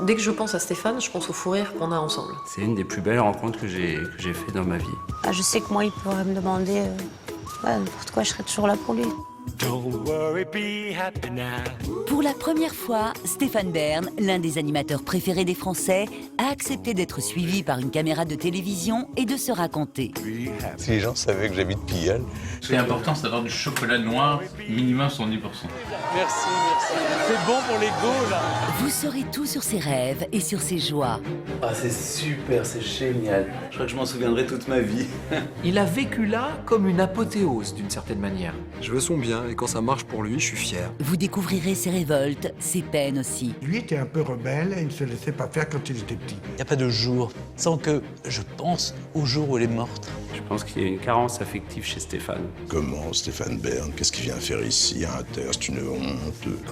Dès que je pense à Stéphane, je pense au fou rire qu'on a ensemble. C'est une des plus belles rencontres que j'ai fait dans ma vie. Ah, je sais que moi, il pourrait me demander n'importe quoi, je serais toujours là pour lui. Don't worry, be happy now. Pour la première fois, Stéphane Bern, l'un des animateurs préférés des Français, a accepté d'être suivi par une caméra de télévision et de se raconter. Si les gens savaient que j'habite Pigalle. Ce qui est important, c'est d'avoir du chocolat noir, minimum 110%. Merci. C'est bon pour l'ego, là. Vous saurez tout sur ses rêves et sur ses joies. Ah, c'est super, c'est génial. Je crois que je m'en souviendrai toute ma vie. Il a vécu là comme une apothéose, d'une certaine manière. Je veux son bien et quand ça marche pour lui, je suis fier. Vous découvrirez ses révoltes, ses peines aussi. Lui était un peu rebelle et il ne se laissait pas faire quand il était petit. Il n'y a pas de jour sans que je pense au jour où elle est morte. Je pense qu'il y a une carence affective chez Stéphane. Comment Stéphane Bern, qu'est-ce qu'il vient faire ici à Inter? C'est une honte.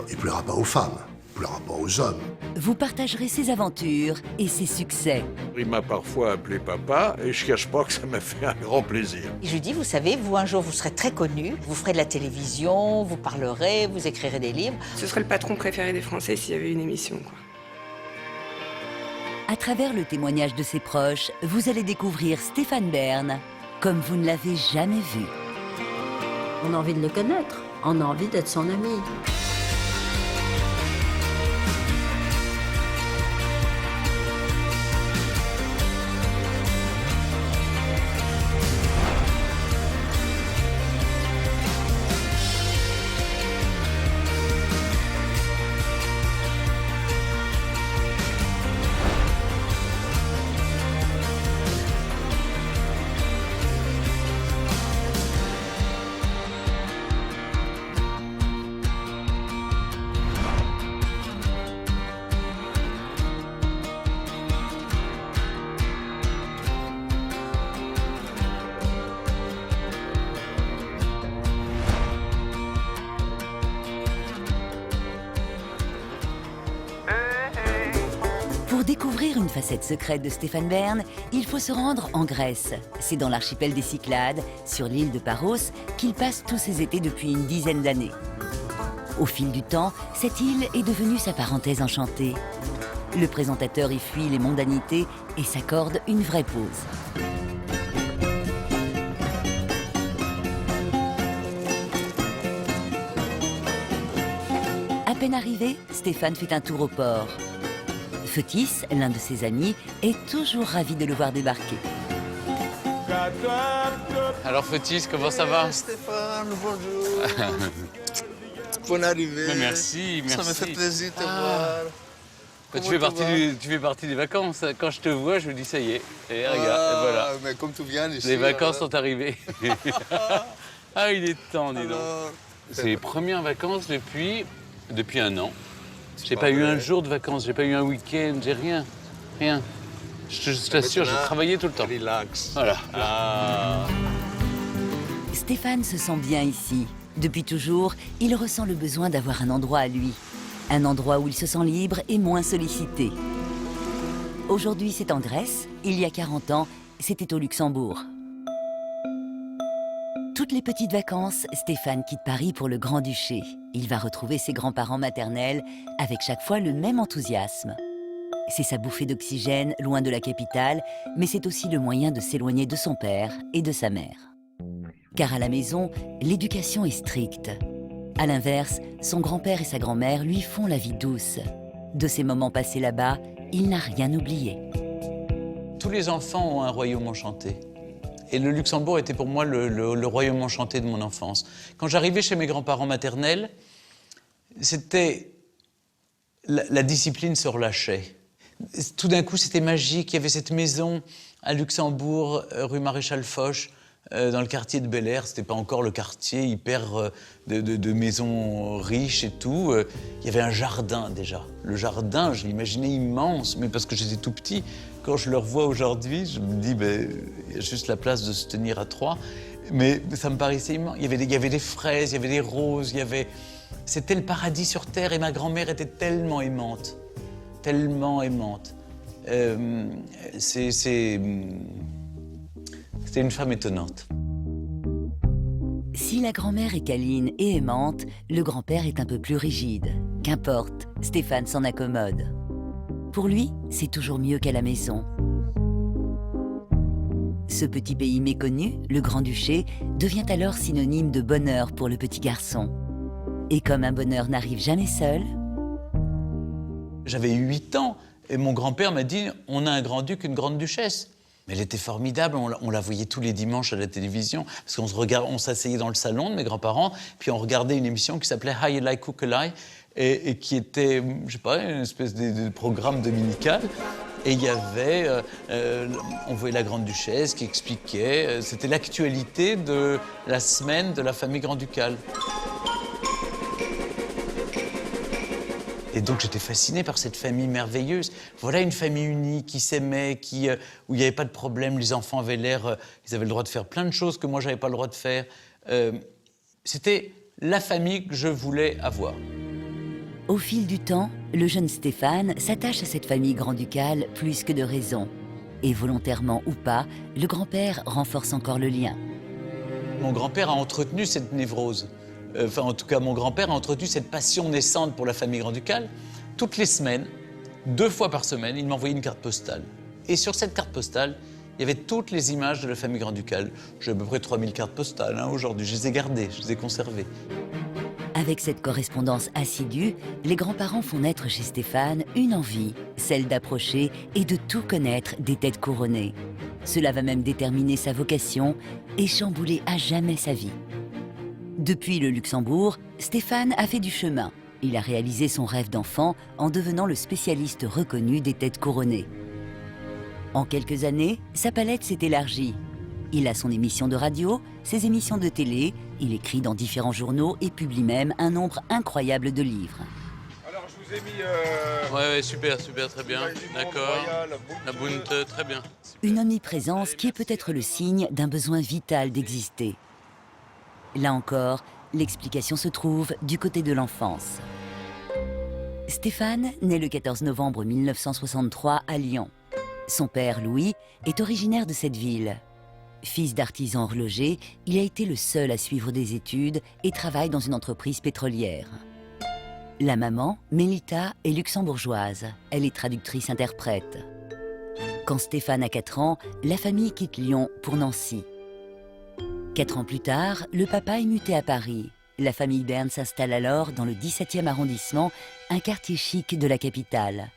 Il ne plaira pas aux femmes, il ne plaira pas aux hommes. Vous partagerez ses aventures et ses succès. Il m'a parfois appelé papa et je cache pas que ça m'a fait un grand plaisir. Je lui dis, vous savez, vous, un jour, vous serez très connu, vous ferez de la télévision, vous parlerez, vous écrirez des livres. Ce serait le patron préféré des Français s'il y avait une émission, quoi. À travers le témoignage de ses proches, vous allez découvrir Stéphane Bern comme vous ne l'avez jamais vu. On a envie de le connaître, on a envie d'être son ami. Pour découvrir une facette secrète de Stéphane Bern, il faut se rendre en Grèce. C'est dans l'archipel des Cyclades, sur l'île de Paros, qu'il passe tous ses étés depuis une dizaine d'années. Au fil du temps, cette île est devenue sa parenthèse enchantée. Le présentateur y fuit les mondanités et s'accorde une vraie pause. À peine arrivé, Stéphane fait un tour au port. Fotis, l'un de ses amis, est toujours ravi de le voir débarquer. Alors Fotis, comment ça va? Stéphane, bonjour. Bonne arrivée. Merci. Ça me fait plaisir de te voir. Bah, tu fais partie des vacances. Quand je te vois, je me dis ça y est. Et regarde, et voilà. Mais comme tu viens ici... Les vacances sont arrivées. Ah, il est temps, dis donc. Alors... C'est les premières vacances depuis un an. J'ai pas eu un jour de vacances, j'ai pas eu un week-end, j'ai rien. Je t'assure, j'ai travaillé tout le temps. Relax. Voilà. Stéphane se sent bien ici. Depuis toujours, il ressent le besoin d'avoir un endroit à lui. Un endroit où il se sent libre et moins sollicité. Aujourd'hui, c'est en Grèce. Il y a 40 ans, c'était au Luxembourg. Toutes les petites vacances, Stéphane quitte Paris pour le Grand-Duché. Il va retrouver ses grands-parents maternels avec chaque fois le même enthousiasme. C'est sa bouffée d'oxygène loin de la capitale, mais c'est aussi le moyen de s'éloigner de son père et de sa mère. Car à la maison, l'éducation est stricte. À l'inverse, son grand-père et sa grand-mère lui font la vie douce. De ces moments passés là-bas, il n'a rien oublié. Tous les enfants ont un royaume enchanté. Et le Luxembourg était pour moi le royaume enchanté de mon enfance. Quand j'arrivais chez mes grands-parents maternels, c'était... La discipline se relâchait. Tout d'un coup, c'était magique. Il y avait cette maison à Luxembourg, rue Maréchal Foch, dans le quartier de Bel Air. C'était pas encore le quartier hyper de maisons riches et tout. Il y avait un jardin déjà. Le jardin, je l'imaginais immense, mais parce que j'étais tout petit. Quand je le revois aujourd'hui, je me dis, il y a juste la place de se tenir à trois. Mais ça me paraissait immense. Il y avait des fraises, il y avait des roses, C'était le paradis sur terre et ma grand-mère était tellement aimante. Tellement aimante. C'était une femme étonnante. Si la grand-mère est câline et aimante, le grand-père est un peu plus rigide. Qu'importe, Stéphane s'en accommode. Pour lui, c'est toujours mieux qu'à la maison. Ce petit pays méconnu, le Grand-Duché, devient alors synonyme de bonheur pour le petit garçon. Et comme un bonheur n'arrive jamais seul... J'avais 8 ans et mon grand-père m'a dit « on a un grand-duc, une grande-duchesse ». Mais elle était formidable, on la voyait tous les dimanches à la télévision, parce on s'asseyait dans le salon de mes grands-parents, puis on regardait une émission qui s'appelait « How You Like Cookalai » et qui était, je sais pas, une espèce de programme dominical. Et il y avait, on voyait la grande-duchesse qui expliquait, c'était l'actualité de la semaine de la famille grand-ducale. Et donc j'étais fasciné par cette famille merveilleuse. Voilà une famille unie qui s'aimait, où il n'y avait pas de problème, les enfants avaient l'air, ils avaient le droit de faire plein de choses que moi j'avais pas le droit de faire. C'était la famille que je voulais avoir. Au fil du temps, le jeune Stéphane s'attache à cette famille grand-ducale plus que de raison. Et volontairement ou pas, le grand-père renforce encore le lien. Mon grand-père a entretenu cette névrose. Enfin, en tout cas, mon grand-père a entretenu cette passion naissante pour la famille grand-ducale. Toutes les semaines, 2 fois par semaine, il m'envoyait une carte postale. Et sur cette carte postale, il y avait toutes les images de la famille grand-ducale. J'ai à peu près 3000 cartes postales aujourd'hui. Je les ai gardées, je les ai conservées. Avec cette correspondance assidue, les grands-parents font naître chez Stéphane une envie, celle d'approcher et de tout connaître des têtes couronnées. Cela va même déterminer sa vocation et chambouler à jamais sa vie. Depuis le Luxembourg, Stéphane a fait du chemin. Il a réalisé son rêve d'enfant en devenant le spécialiste reconnu des têtes couronnées. En quelques années, sa palette s'est élargie. Il a son émission de radio, ses émissions de télé, il écrit dans différents journaux et publie même un nombre incroyable de livres. Alors je vous ai mis... Ouais, super, très bien. D'accord. La Bunte, très bien. Une omniprésence qui est peut-être le signe d'un besoin vital d'exister. Là encore, l'explication se trouve du côté de l'enfance. Stéphane naît le 14 novembre 1963 à Lyon. Son père, Louis, est originaire de cette ville. Fils d'artisan horloger, il a été le seul à suivre des études et travaille dans une entreprise pétrolière. La maman, Mélita, est luxembourgeoise. Elle est traductrice-interprète. Quand Stéphane a 4 ans, la famille quitte Lyon pour Nancy. 4 ans plus tard, le papa est muté à Paris. La famille Bern s'installe alors dans le 17e arrondissement, un quartier chic de la capitale.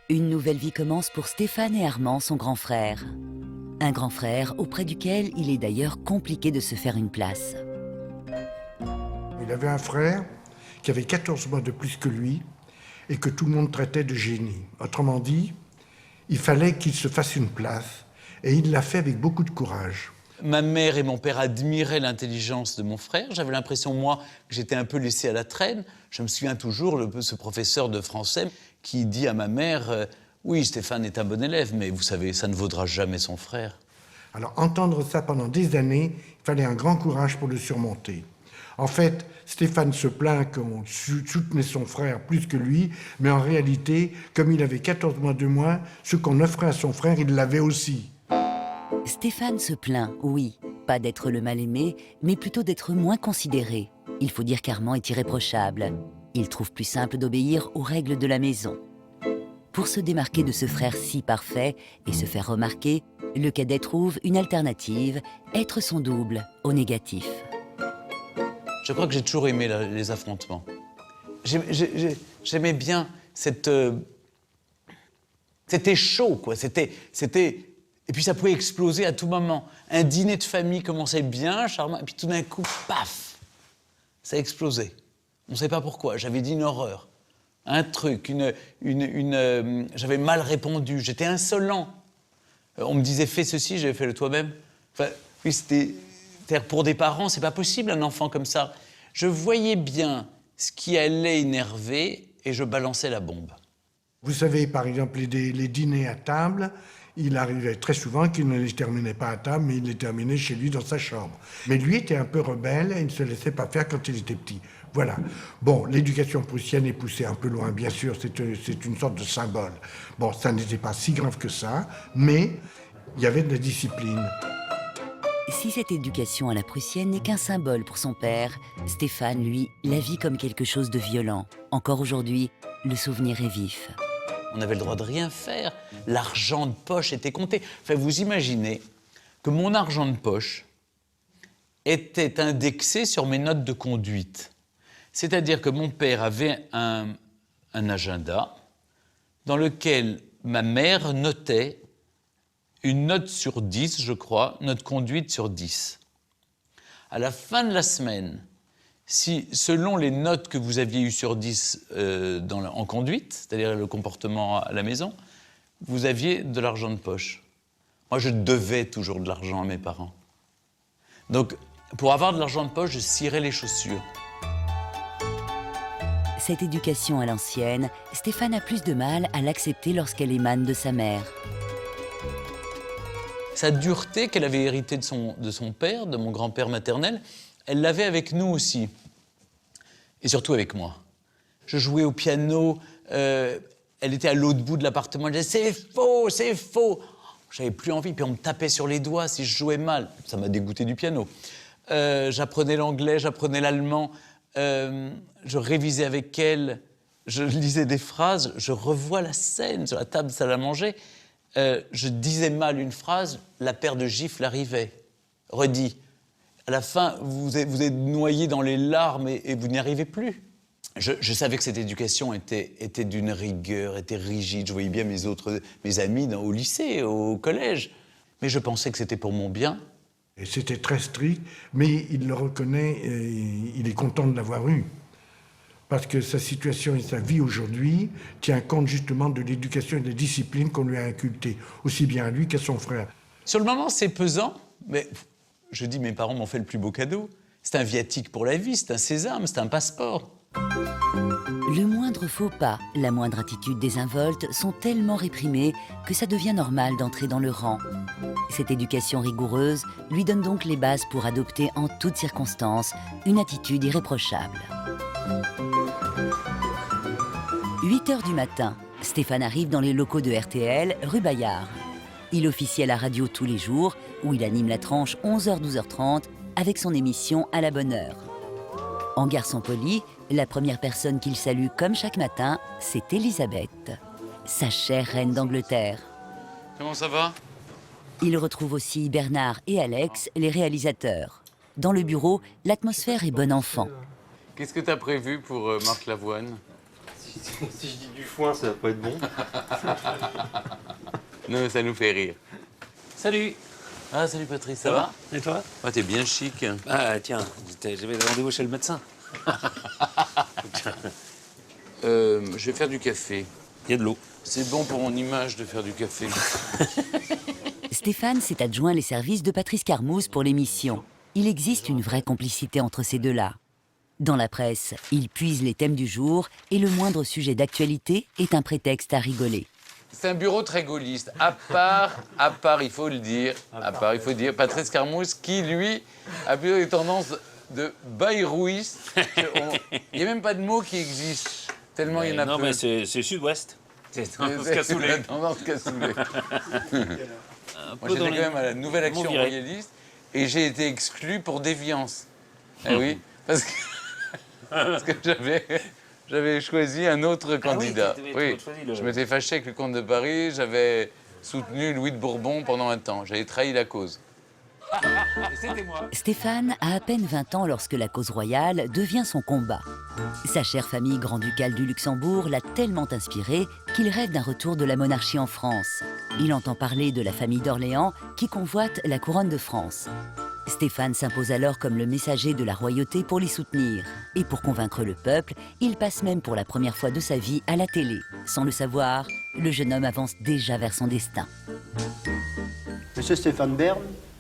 Une nouvelle vie commence pour Stéphane et Armand, son grand frère. Un grand frère auprès duquel il est d'ailleurs compliqué de se faire une place. Il avait un frère qui avait 14 mois de plus que lui et que tout le monde traitait de génie. Autrement dit, il fallait qu'il se fasse une place et il l'a fait avec beaucoup de courage. Ma mère et mon père admiraient l'intelligence de mon frère. J'avais l'impression, moi, que j'étais un peu laissé à la traîne. Je me souviens toujours de ce professeur de français qui dit à ma mère oui, Stéphane est un bon élève, mais vous savez, ça ne vaudra jamais son frère. Alors, entendre ça pendant des années, il fallait un grand courage pour le surmonter. En fait, Stéphane se plaint qu'on soutenait son frère plus que lui, mais en réalité, comme il avait 14 mois de moins, ce qu'on offrait à son frère, il l'avait aussi. Stéphane se plaint, oui, pas d'être le mal-aimé, mais plutôt d'être moins considéré. Il faut dire qu'Armand est irréprochable. Il trouve plus simple d'obéir aux règles de la maison. Pour se démarquer de ce frère si parfait et se faire remarquer, le cadet trouve une alternative, être son double, au négatif. Je crois que j'ai toujours aimé les affrontements. J'aimais bien c'était chaud, quoi. Et puis ça pouvait exploser à tout moment. Un dîner de famille commençait bien, charmant, et puis tout d'un coup, paf, ça explosait. On ne sait pas pourquoi, j'avais dit une horreur. Un truc, j'avais mal répondu, j'étais insolent. On me disait, fais ceci, j'avais fait le toi-même. Enfin, oui, c'est-à-dire pour des parents, c'est pas possible, un enfant comme ça. Je voyais bien ce qui allait énerver et je balançais la bombe. Vous savez, par exemple, les dîners à table, il arrivait très souvent qu'il ne les terminait pas à table, mais il les terminait chez lui dans sa chambre. Mais lui était un peu rebelle et il ne se laissait pas faire quand il était petit. Voilà. Bon, l'éducation prussienne est poussée un peu loin, bien sûr, c'est une sorte de symbole. Bon, ça n'était pas si grave que ça, mais il y avait de la discipline. Si cette éducation à la prussienne n'est qu'un symbole pour son père, Stéphane, lui, la vit comme quelque chose de violent. Encore aujourd'hui, le souvenir est vif. On avait le droit de rien faire. L'argent de poche était compté. Enfin, vous imaginez que mon argent de poche était indexé sur mes notes de conduite. C'est-à-dire que mon père avait un agenda dans lequel ma mère notait une note sur 10, je crois, note conduite sur 10. À la fin de la semaine, si, selon les notes que vous aviez eues sur 10 en conduite, c'est-à-dire le comportement à la maison, vous aviez de l'argent de poche. Moi, je devais toujours de l'argent à mes parents. Donc, pour avoir de l'argent de poche, je cirais les chaussures. Cette éducation à l'ancienne, Stéphane a plus de mal à l'accepter lorsqu'elle émane de sa mère. Sa dureté qu'elle avait héritée de son père, de mon grand-père maternel, elle l'avait avec nous aussi. Et surtout avec moi. Je jouais au piano, elle était à l'autre bout de l'appartement, elle disait « c'est faux, c'est faux !» J'avais plus envie, puis on me tapait sur les doigts si je jouais mal. Ça m'a dégoûté du piano. J'apprenais l'anglais, j'apprenais l'allemand, je révisais avec elle, je lisais des phrases, je revois la scène sur la table de salle à manger. Je disais mal une phrase, la paire de gifles arrivait. Redit. À la fin, vous êtes noyé dans les larmes et vous n'y arrivez plus. Je savais que cette éducation était d'une rigueur, était rigide. Je voyais bien mes amis au lycée, au collège. Mais je pensais que c'était pour mon bien. Et c'était très strict, mais il le reconnaît et il est content de l'avoir eu. Parce que sa situation et sa vie aujourd'hui tient compte justement de l'éducation et de la discipline qu'on lui a inculquée, aussi bien à lui qu'à son frère. Sur le moment, c'est pesant, mais je dis mes parents m'ont fait le plus beau cadeau. C'est un viatique pour la vie, c'est un sésame, c'est un passeport. Le moindre faux pas, la moindre attitude désinvolte sont tellement réprimés que ça devient normal d'entrer dans le rang. Cette éducation rigoureuse lui donne donc les bases pour adopter en toutes circonstances une attitude irréprochable. 8h du matin, Stéphane arrive dans les locaux de RTL, rue Bayard. Il officie à la radio tous les jours, où il anime la tranche 11h-12h30 avec son émission À la bonne heure. En garçon poli, la première personne qu'il salue comme chaque matin, c'est Elisabeth, sa chère reine d'Angleterre. Comment ça va? Il retrouve aussi Bernard et Alex, les réalisateurs. Dans le bureau, l'atmosphère est bon enfant. Qu'est-ce que tu as prévu pour Marc Lavoine? Si je dis du foin, ça va pas être bon. Non, ça nous fait rire. Salut. Ah, salut Patrice, ça va? Et toi? Ah, t'es bien chic. Ah, tiens, j'avais rendez-vous chez le médecin. Je vais faire du café. Il y a de l'eau. C'est bon pour mon image de faire du café. Stéphane s'est adjoint les services de Patrice Carmouze pour l'émission. Il existe une vraie complicité entre ces deux-là. Dans la presse, il puise les thèmes du jour et le moindre sujet d'actualité est un prétexte à rigoler. C'est un bureau très gaulliste, à part, il faut le dire, Patrice Carmouze, qui, lui, a plutôt des tendances de bayrouiste. Il n'y a même pas de mot qui existe, tellement il y en a peu. Non, mais c'est sud-ouest. C'est tendance cassoulet. Tendance cassoulet. Moi, j'étais quand même à la Nouvelle Action Royaliste et j'ai été exclu pour déviance. Eh oui, parce que j'avais choisi un autre candidat. Oui, je m'étais fâché avec le comte de Paris, j'avais soutenu Louis de Bourbon pendant un temps, j'avais trahi la cause. Stéphane a à peine 20 ans lorsque la cause royale devient son combat. Sa chère famille grand-ducale du Luxembourg l'a tellement inspiré qu'il rêve d'un retour de la monarchie en France. Il entend parler de la famille d'Orléans qui convoite la couronne de France. Stéphane s'impose alors comme le messager de la royauté pour les soutenir. Et pour convaincre le peuple, il passe même pour la première fois de sa vie à la télé. Sans le savoir, le jeune homme avance déjà vers son destin. Monsieur Stéphane Bern,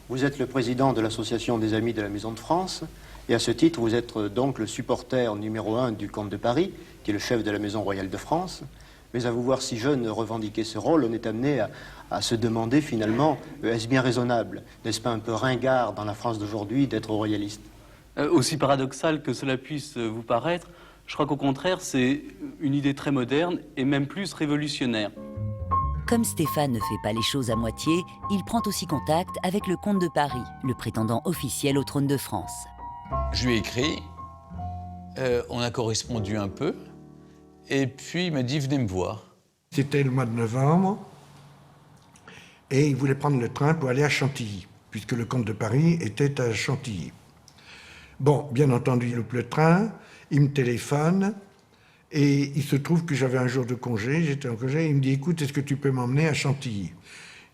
vous êtes le président de l'Association des Amis de la Maison de France. Et à ce titre, vous êtes donc le supporter numéro 1 du comte de Paris, qui est le chef de la Maison royale de France. Mais à vous voir si jeune revendiquer ce rôle, on est amené à se demander finalement, est-ce bien raisonnable? N'est-ce pas un peu ringard dans la France d'aujourd'hui d'être royaliste? Aussi paradoxal que cela puisse vous paraître, je crois qu'au contraire, c'est une idée très moderne et même plus révolutionnaire. Comme Stéphane ne fait pas les choses à moitié, il prend aussi contact avec le comte de Paris, le prétendant officiel au trône de France. Je lui ai écrit, on a correspondu un peu, et puis il m'a dit « venez me voir ». C'était le mois de novembre, et il voulait prendre le train pour aller à Chantilly, puisque le comte de Paris était à Chantilly. Bon, bien entendu, il loupe le train, il me téléphone, et il se trouve que j'avais un jour de congé, j'étais en congé, et il me dit « Écoute, est-ce que tu peux m'emmener à Chantilly ?»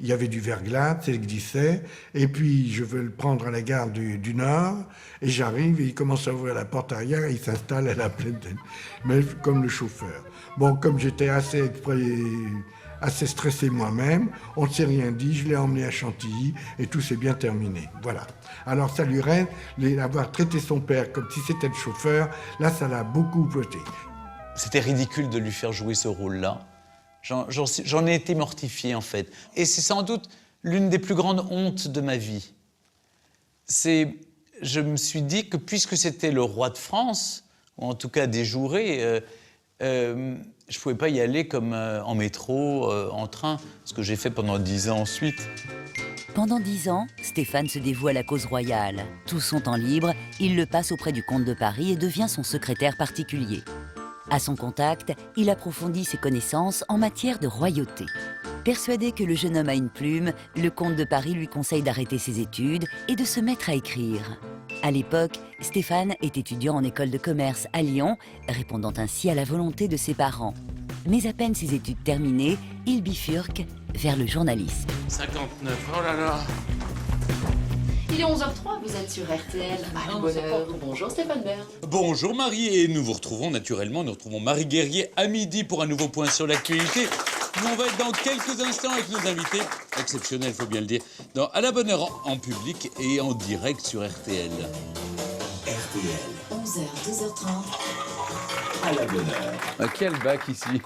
Il y avait du verglas, ça glissait, et puis je veux le prendre à la gare du Nord, et j'arrive, et il commence à ouvrir la porte arrière, et il s'installe à la pleine tête, mais comme le chauffeur. Bon, comme j'étais assez stressé moi-même, on ne s'est rien dit, je l'ai emmené à Chantilly, et tout s'est bien terminé. Voilà. Alors ça lui reste, avoir traité son père comme si c'était le chauffeur, là, ça l'a beaucoup botté. C'était ridicule de lui faire jouer ce rôle-là. J'en ai été mortifié, en fait. Et c'est sans doute l'une des plus grandes hontes de ma vie. Je me suis dit que puisque c'était le roi de France, ou en tout cas déjouré, je ne pouvais pas y aller comme en métro, en train, ce que j'ai fait pendant 10 ans ensuite. Pendant 10 ans, Stéphane se dévoue à la cause royale. Tout son temps libre, il le passe auprès du comte de Paris et devient son secrétaire particulier. À son contact, il approfondit ses connaissances en matière de royauté. Persuadé que le jeune homme a une plume, le comte de Paris lui conseille d'arrêter ses études et de se mettre à écrire. À l'époque, Stéphane est étudiant en école de commerce à Lyon, répondant ainsi à la volonté de ses parents. Mais à peine ses études terminées, il bifurque vers le journalisme. 59, oh là là. Il est 11h03, vous êtes sur RTL. Ah, bonheur. Bonjour Stéphane Bern. Bonjour Marie, et nous vous retrouvons naturellement, nous retrouvons Marie Guerrier à midi pour un nouveau point sur l'actualité. Nous, on va être dans quelques instants avec nos invités, exceptionnels, faut bien le dire, dans À la bonne heure en public et en direct sur RTL. RTL. 11h, 12h30. À la bonne heure. Ah, quel bac ici.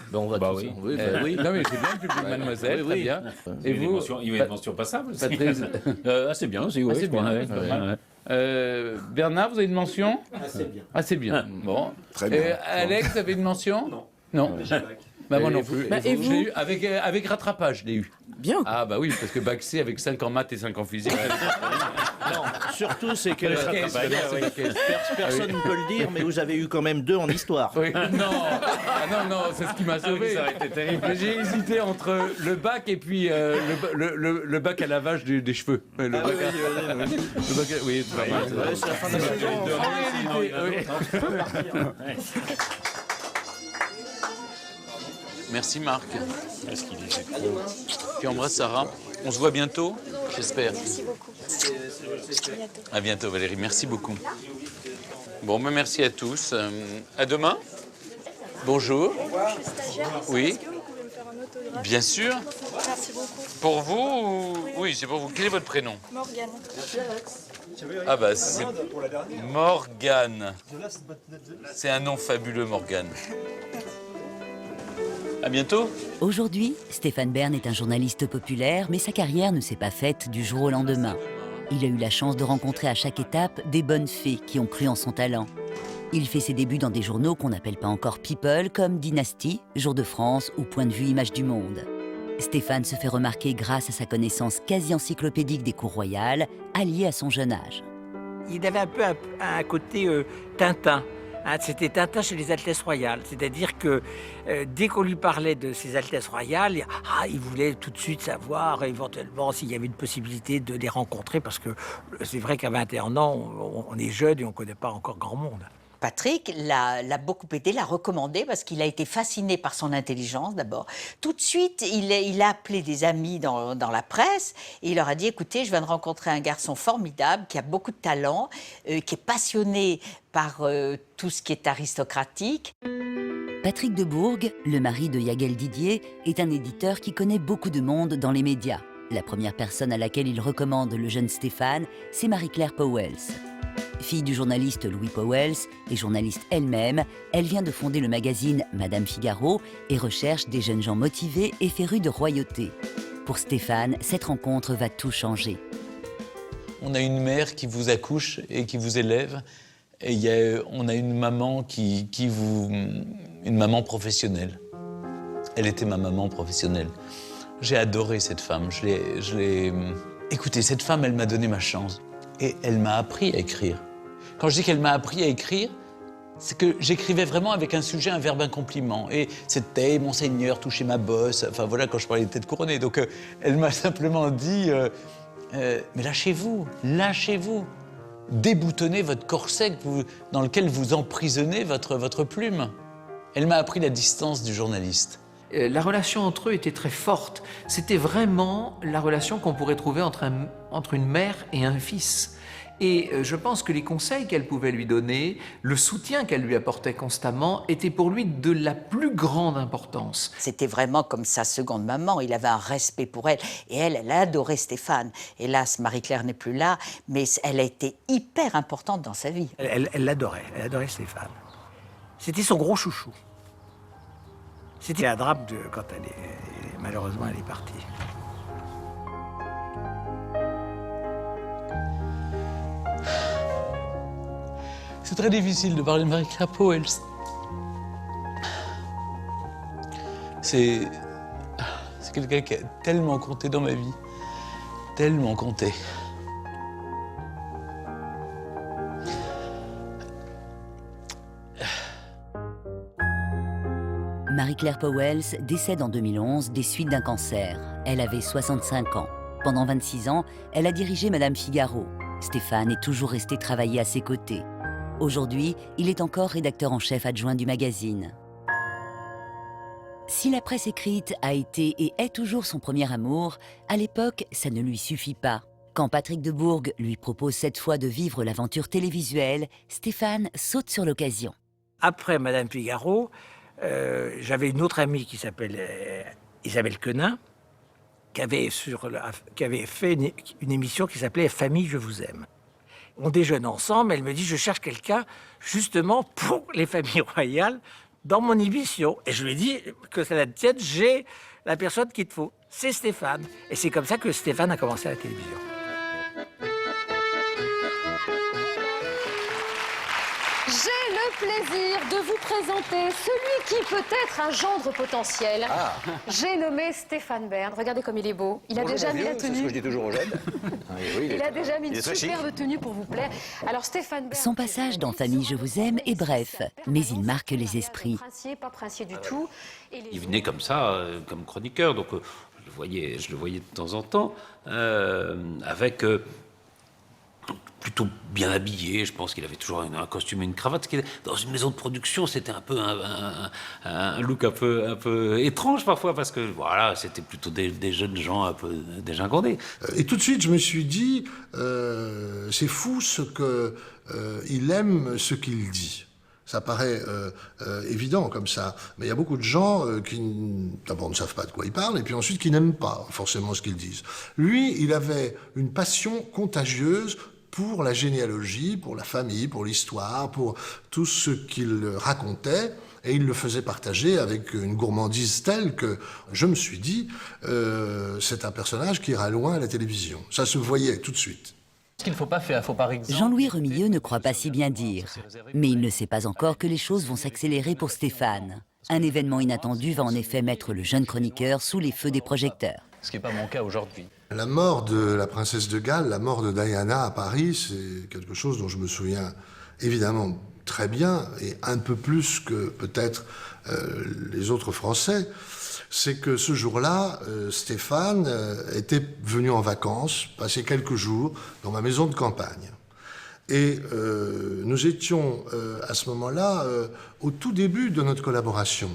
Ben, on va tous. Oui. Oui. Non mais c'est bien le public, mademoiselle, très bien. Et vous, il y a une mention passable. Patrice. C'est bien aussi, oui. C'est bien, ouais, pas mal. Bernard, vous avez une mention? Assez bien. Assez bien. Bon. Très bien. Alex, vous avez une mention? Non. Bah, moi non plus. Et vous, j'ai eu, avec rattrapage, je l'ai eu. Bien. Ah bah oui, parce que bac C avec 5 en maths et 5 en physique. Non, surtout c'est que personne oui. ne peut le dire, mais vous avez eu quand même 2 en histoire. Oui. Non, c'est ce qui m'a sauvé. Ça aurait été terrible. J'ai hésité entre le bac et puis le bac à lavage des cheveux. Le bac oui, c'est pas mal. Ouais, c'est la fin de la saison. Merci Marc. Puis embrasse Sarah. On se voit bientôt, j'espère. Merci beaucoup. À bientôt Valérie, merci beaucoup. Bon, ben merci à tous. À demain. Bonjour. Je suis stagiaire. Oui. Est-ce que vous pouvez me faire un autographe? Bien sûr. Merci beaucoup. Pour vous ou... Oui, c'est pour vous. Quel est votre prénom? Morgane. Ah bah c'est Morgane. C'est un nom fabuleux, Morgane. À bientôt. Aujourd'hui, Stéphane Bern est un journaliste populaire, mais sa carrière ne s'est pas faite du jour au lendemain. Il a eu la chance de rencontrer à chaque étape des bonnes fées qui ont cru en son talent. Il fait ses débuts dans des journaux qu'on n'appelle pas encore People, comme Dynasty, Jour de France ou Point de vue Image du Monde. Stéphane se fait remarquer grâce à sa connaissance quasi encyclopédique des cours royales, alliée à son jeune âge. Il avait un peu un côté Tintin. C'était Tintin chez les Altesses royales. C'est-à-dire que dès qu'on lui parlait de ces Altesses royales, il voulait tout de suite savoir éventuellement s'il y avait une possibilité de les rencontrer, parce que c'est vrai qu'à 21 ans, on est jeune et on ne connaît pas encore grand monde. Patrick l'a beaucoup aidé, l'a recommandé parce qu'il a été fasciné par son intelligence d'abord. Tout de suite, il a appelé des amis dans la presse et il leur a dit « Écoutez, je viens de rencontrer un garçon formidable qui a beaucoup de talent, qui est passionné par tout ce qui est aristocratique. » Patrick Debourg, le mari de Yagel Didier, est un éditeur qui connaît beaucoup de monde dans les médias. La première personne à laquelle il recommande le jeune Stéphane, c'est Marie-Claire Powells. Fille du journaliste Louis Powells et journaliste elle-même, elle vient de fonder le magazine Madame Figaro et recherche des jeunes gens motivés et férus de royauté. Pour Stéphane, cette rencontre va tout changer. On a une mère qui vous accouche et qui vous élève, et on a une maman une maman professionnelle. Elle était ma maman professionnelle. J'ai adoré cette femme. Écoutez, cette femme, elle m'a donné ma chance. Et elle m'a appris à écrire. Quand je dis qu'elle m'a appris à écrire, c'est que j'écrivais vraiment avec un sujet, un verbe, un compliment. Et c'était hey, « Monseigneur, touchez ma bosse ». Enfin voilà, quand je parlais de tête couronnée. Donc elle m'a simplement dit mais lâchez-vous, lâchez-vous. Déboutonnez votre corset dans lequel vous emprisonnez votre plume. Elle m'a appris la distance du journaliste. La relation entre eux était très forte. C'était vraiment la relation qu'on pourrait trouver entre une mère et un fils. Et je pense que les conseils qu'elle pouvait lui donner, le soutien qu'elle lui apportait constamment, étaient pour lui de la plus grande importance. C'était vraiment comme sa seconde maman, il avait un respect pour elle. Et elle adorait Stéphane. Hélas, Marie-Claire n'est plus là, mais elle a été hyper importante dans sa vie. Elle l'adorait, elle adorait Stéphane. C'était son gros chouchou. C'était la drame quand malheureusement elle est partie. C'est très difficile de parler de Marie-Claire Powell. C'est quelqu'un qui a tellement compté dans ma vie. Tellement compté. Marie-Claire Powell décède en 2011 des suites d'un cancer. Elle avait 65 ans. Pendant 26 ans, elle a dirigé Madame Figaro. Stéphane est toujours resté travailler à ses côtés. Aujourd'hui, il est encore rédacteur en chef adjoint du magazine. Si la presse écrite a été et est toujours son premier amour, à l'époque, ça ne lui suffit pas. Quand Patrick Debourg lui propose cette fois de vivre l'aventure télévisuelle, Stéphane saute sur l'occasion. Après Madame Figaro, j'avais une autre amie qui s'appelle Isabelle Quenin, qui avait fait une émission qui s'appelait « Famille, je vous aime ». On déjeune ensemble, elle me dit « Je cherche quelqu'un justement pour les familles royales dans mon émission ». Et je lui ai dit que ça la tienne, j'ai la personne qu'il te faut, c'est Stéphane. Et c'est comme ça que Stéphane a commencé à la télévision. J'ai le plaisir de vous présenter celui qui peut être un gendre potentiel. Ah. J'ai nommé Stéphane Bern. Regardez comme il est beau. Il a déjà mis la tenue. C'est ce que je dis toujours aux jeunes. Il a déjà mis une superbe tenue pour vous plaire. Alors Stéphane Bern. Son passage dans Famille, je vous aime est bref, mais il marque les esprits. Pas princier du tout. Il venait comme ça, comme chroniqueur, donc je le voyais de temps en temps, avec... plutôt bien habillé, je pense qu'il avait toujours un costume et une cravate. Dans une maison de production, c'était un peu un look un peu étrange parfois, parce que voilà, c'était plutôt des jeunes gens un peu dégingandés. Et tout de suite, je me suis dit, c'est fou il aime ce qu'il dit. Ça paraît évident comme ça, mais il y a beaucoup de gens qui d'abord ne savent pas de quoi ils parlent, et puis ensuite qui n'aiment pas forcément ce qu'ils disent. Lui, il avait une passion contagieuse pour la généalogie, pour la famille, pour l'histoire, pour tout ce qu'il racontait, et il le faisait partager avec une gourmandise telle que je me suis dit, c'est un personnage qui ira loin à la télévision. Ça se voyait tout de suite. Ce qu'il ne faut pas faire, faut par exemple... Jean-Louis Remilleux ne croit pas si bien dire, mais il ne sait pas encore que les choses vont s'accélérer pour Stéphane. Un événement inattendu va en effet mettre le jeune chroniqueur sous les feux des projecteurs. Ce qui n'est pas mon cas aujourd'hui. La mort de la princesse de Galles, la mort de Diana à Paris, c'est quelque chose dont je me souviens évidemment très bien, et un peu plus que peut-être les autres Français. C'est que ce jour-là, Stéphane était venu en vacances, passer quelques jours dans ma maison de campagne. Et nous étions à ce moment-là au tout début de notre collaboration.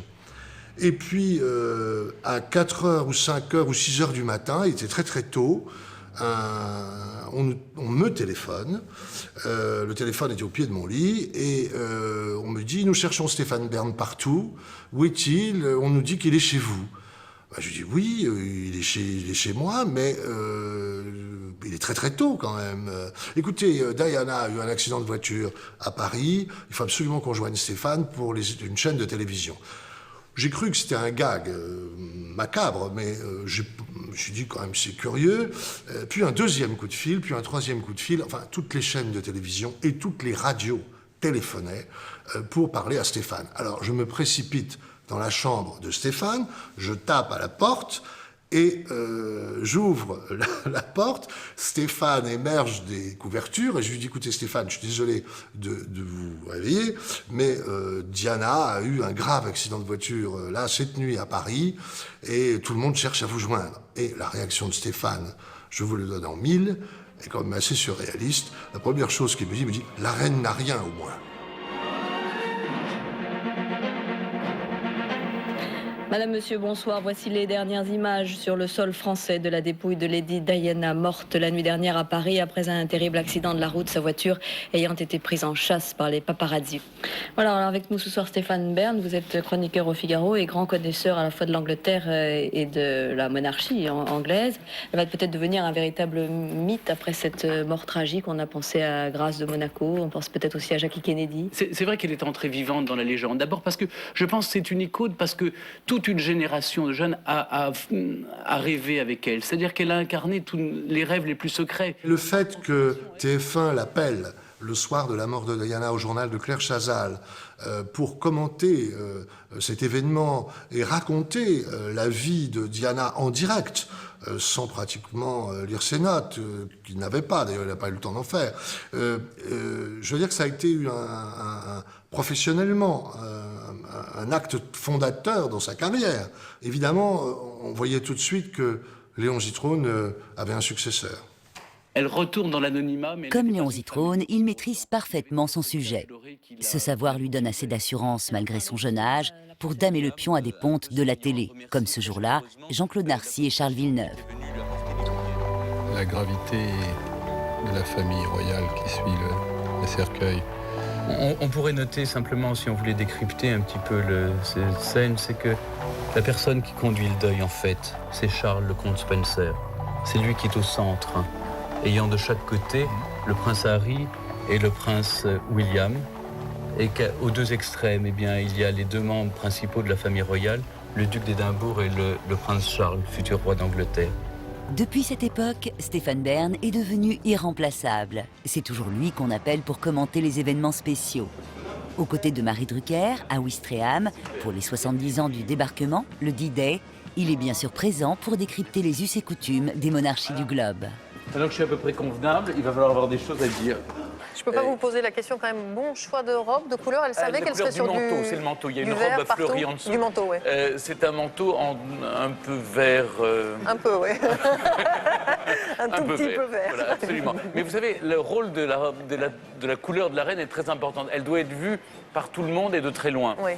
Et puis, à 4h ou 5h ou 6h du matin, il était très très tôt, on me téléphone, le téléphone était au pied de mon lit, et on me dit « Nous cherchons Stéphane Bern partout, où est-il ? On nous dit qu'il est chez vous. » Je lui dis « Oui, il est chez moi, mais il est très très tôt quand même. Écoutez, Diana a eu un accident de voiture à Paris, il faut absolument qu'on joigne Stéphane pour une chaîne de télévision. » J'ai cru que c'était un gag macabre, mais je me suis dit quand même c'est curieux. Puis un deuxième coup de fil, puis un troisième coup de fil. Enfin, toutes les chaînes de télévision et toutes les radios téléphonaient pour parler à Stéphane. Alors, je me précipite dans la chambre de Stéphane, je tape à la porte, Et j'ouvre la porte, Stéphane émerge des couvertures et je lui dis, écoutez Stéphane, je suis désolé de vous réveiller, mais Diana a eu un grave accident de voiture là cette nuit à Paris et tout le monde cherche à vous joindre. Et la réaction de Stéphane, je vous le donne en 1000, est quand même assez surréaliste. La première chose qu'il me dit, la reine n'a rien au moins. Madame, Monsieur, bonsoir. Voici les dernières images sur le sol français de la dépouille de Lady Diana, morte la nuit dernière à Paris après un terrible accident de la route, sa voiture ayant été prise en chasse par les paparazzis. Voilà, alors avec nous ce soir Stéphane Bern, vous êtes chroniqueur au Figaro et grand connaisseur à la fois de l'Angleterre et de la monarchie anglaise. Elle va peut-être devenir un véritable mythe après cette mort tragique. On a pensé à Grace de Monaco, on pense peut-être aussi à Jackie Kennedy. C'est vrai qu'elle est entrée vivante dans la légende. D'abord parce que je pense que c'est une icône, parce que toute une génération de jeunes a rêvé avec elle. C'est-à-dire qu'elle a incarné tous les rêves les plus secrets. Le fait que TF1 l'appelle le soir de la mort de Diana au journal de Claire Chazal pour commenter cet événement et raconter la vie de Diana en direct, sans pratiquement lire ses notes, qu'il n'avait pas, d'ailleurs il n'a pas eu le temps d'en faire. Je veux dire que ça a été professionnellement un acte fondateur dans sa carrière. Évidemment, on voyait tout de suite que Léon Zitrone avait un successeur. Elle retourne dans l'anonymat. Comme Léon Zitrone, il maîtrise parfaitement son sujet. Ce savoir lui donne assez d'assurance, malgré son jeune âge, pour damer le pion à des pontes de la télé, comme ce jour-là, Jean-Claude Narcy et Charles Villeneuve. La gravité de la famille royale qui suit le cercueil. On pourrait noter simplement, si on voulait décrypter un petit peu cette scène, c'est que la personne qui conduit le deuil, en fait, c'est Charles, le comte Spencer. C'est lui qui est au centre, ayant de chaque côté le prince Harry et le prince William. Et qu'aux deux extrêmes, eh bien, il y a les deux membres principaux de la famille royale, le duc d'Édimbourg et le prince Charles, futur roi d'Angleterre. Depuis cette époque, Stéphane Bern est devenu irremplaçable. C'est toujours lui qu'on appelle pour commenter les événements spéciaux. Aux côtés de Marie Drucker, à Ouistreham, pour les 70 ans du débarquement, le D-Day, il est bien sûr présent pour décrypter les us et coutumes des monarchies du globe. Maintenant que je suis à peu près convenable, il va falloir avoir des choses à dire. Je peux pas vous poser la question quand même. Bon choix de robe, de couleur. Elle savait qu'elle serait sur du manteau. C'est le manteau. Il y a une vert robe fleurie en dessous. Du manteau, oui. C'est un manteau un peu vert. Un peu, oui. un tout petit peu vert. Voilà, absolument. Mais vous savez, le rôle de la couleur de la reine est très important. Elle doit être vue par tout le monde et de très loin. Oui.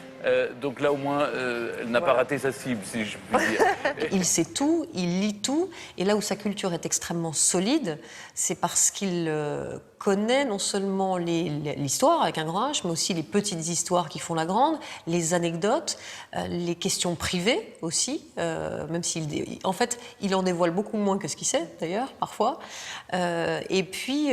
Donc là, au moins, elle n'a pas raté sa cible, si je puis dire. Il sait tout, il lit tout. Et là où sa culture est extrêmement solide, c'est parce qu'il connaît non seulement l'histoire avec un grand H, mais aussi les petites histoires qui font la grande, les anecdotes, les questions privées aussi, même s'il... En fait, il en dévoile beaucoup moins que ce qu'il sait, d'ailleurs, parfois. Et puis...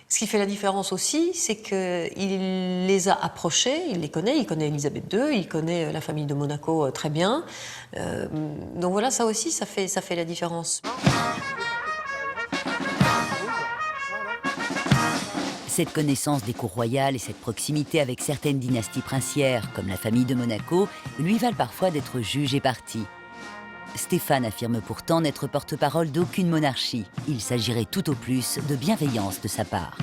ce qui fait la différence aussi, c'est qu'il les a approchés, il connaît Elisabeth II, il connaît la famille de Monaco très bien. Donc voilà, ça aussi, ça fait la différence. Cette connaissance des cours royales et cette proximité avec certaines dynasties princières, comme la famille de Monaco, lui valent parfois d'être juge et parti. Stéphane affirme pourtant n'être porte-parole d'aucune monarchie. Il s'agirait tout au plus de bienveillance de sa part.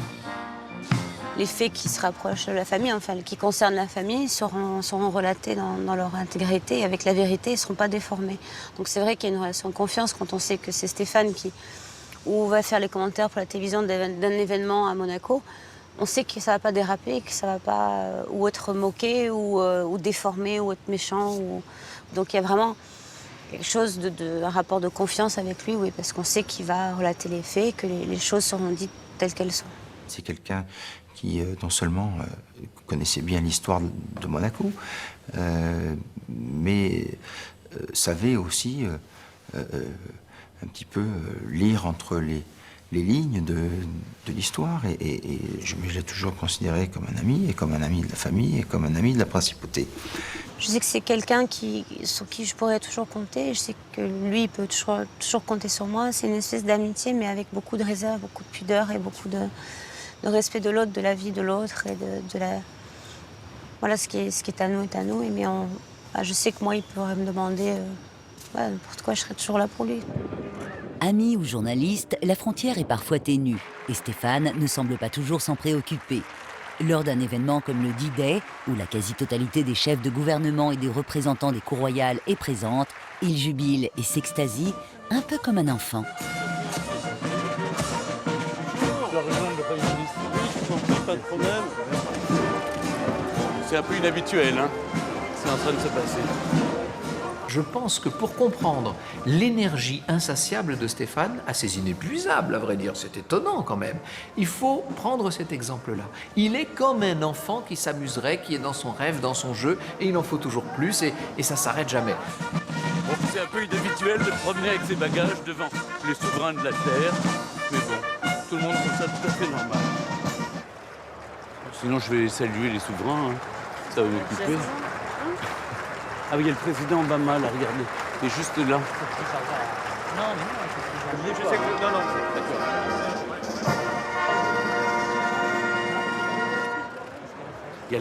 Les faits qui se rapprochent de la famille, enfin qui concernent la famille, seront relatés dans leur intégrité et avec la vérité, ils ne seront pas déformés. Donc c'est vrai qu'il y a une relation de confiance quand on sait que c'est Stéphane qui va faire les commentaires pour la télévision d'un événement à Monaco. On sait que ça ne va pas déraper, que ça ne va pas ou être moqué ou déformé ou être méchant. Donc il y a vraiment quelque chose un rapport de confiance avec lui, oui, parce qu'on sait qu'il va relater les faits, que les choses seront dites telles qu'elles sont. C'est quelqu'un qui, non seulement connaissait bien l'histoire de Monaco, mais savait aussi un petit peu lire entre les lignes de l'histoire. Et je l'ai toujours considéré comme un ami, et comme un ami de la famille, et comme un ami de la principauté. Je sais que c'est quelqu'un sur qui je pourrais toujours compter. Je sais que lui, il peut toujours compter sur moi. C'est une espèce d'amitié, mais avec beaucoup de réserve, beaucoup de pudeur et beaucoup de respect de l'autre, de la vie de l'autre. Et voilà, ce qui est à nous est à nous. Mais je sais que moi, il pourrait me demander Ouais, n'importe quoi, je serais toujours là pour lui. Ami ou journaliste, la frontière est parfois ténue et Stéphane ne semble pas toujours s'en préoccuper. Lors d'un événement comme le D-Day, où la quasi-totalité des chefs de gouvernement et des représentants des cours royales est présente, il jubile et s'extasie, un peu comme un enfant. Je dois rejoindre le Premier ministre. Oui, je vous en prie, pas de problème. C'est un peu inhabituel, hein. C'est en train de se passer. Je pense que pour comprendre l'énergie insatiable de Stéphane, assez inépuisable à vrai dire, c'est étonnant quand même, il faut prendre cet exemple-là. Il est comme un enfant qui s'amuserait, qui est dans son rêve, dans son jeu, et il en faut toujours plus, et ça s'arrête jamais. Bon, c'est un peu inhabituel de se promener avec ses bagages devant les souverains de la Terre, mais bon, tout le monde trouve ça tout à fait normal. Sinon, je vais saluer les souverains, hein. Ça va m'occuper. Ah oui, il y a le président Obama, là, regardez. Il est juste là. Je sais que... Non, d'accord. Il y a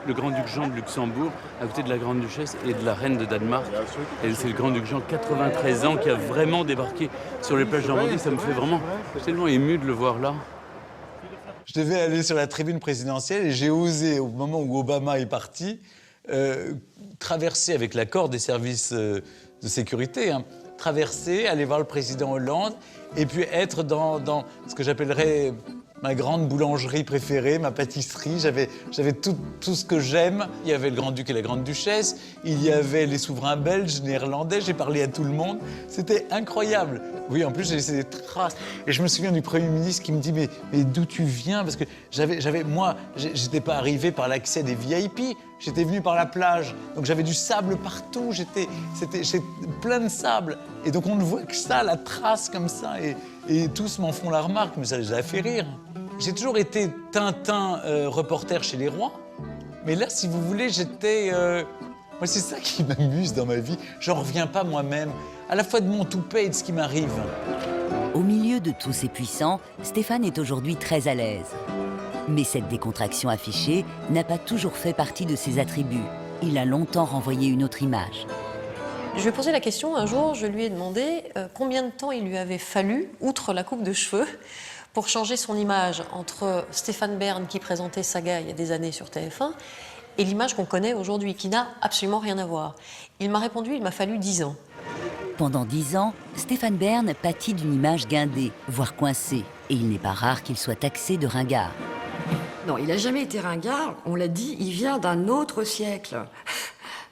le grand-duc Jean de Luxembourg, à côté de la grande-duchesse et de la reine de Danemark. Et c'est le grand-duc Jean, 93 ans, qui a vraiment débarqué sur les plages de Normandie. Ça me fait vraiment tellement ému de le voir là. Je devais aller sur la tribune présidentielle et j'ai osé, au moment où Obama est parti, traverser avec l'accord des services de sécurité, hein, traverser, aller voir le président Hollande et puis être dans ce que j'appellerais ma grande boulangerie préférée, ma pâtisserie. J'avais tout ce que j'aime. Il y avait le grand-duc et la grande-duchesse, il y avait les souverains belges, néerlandais, j'ai parlé à tout le monde. C'était incroyable. Oui, en plus, j'ai laissé des traces. Et je me souviens du Premier ministre qui me dit « Mais d'où tu viens ?» Parce que moi, j'étais pas arrivé par l'accès des VIP, j'étais venu par la plage. Donc j'avais du sable partout, c'était plein de sable. Et donc on ne voit que ça, la trace comme ça. Et tous m'en font la remarque, mais ça les a fait rire. J'ai toujours été Tintin reporter chez les rois. Mais là, si vous voulez, j'étais... Moi, c'est ça qui m'amuse dans ma vie. J'en reviens pas moi-même. À la fois de mon toupet et de ce qui m'arrive. Au milieu de tous ces puissants, Stéphane est aujourd'hui très à l'aise. Mais cette décontraction affichée n'a pas toujours fait partie de ses attributs. Il a longtemps renvoyé une autre image. Je lui ai posé la question un jour, je lui ai demandé combien de temps il lui avait fallu, outre la coupe de cheveux, pour changer son image entre Stéphane Bern, qui présentait Saga il y a des années sur TF1, et l'image qu'on connaît aujourd'hui, qui n'a absolument rien à voir. Il m'a répondu, il m'a fallu 10 ans. Pendant 10 ans, Stéphane Bern pâtit d'une image guindée, voire coincée, et il n'est pas rare qu'il soit taxé de ringard. Non, il n'a jamais été ringard, on l'a dit, il vient d'un autre siècle.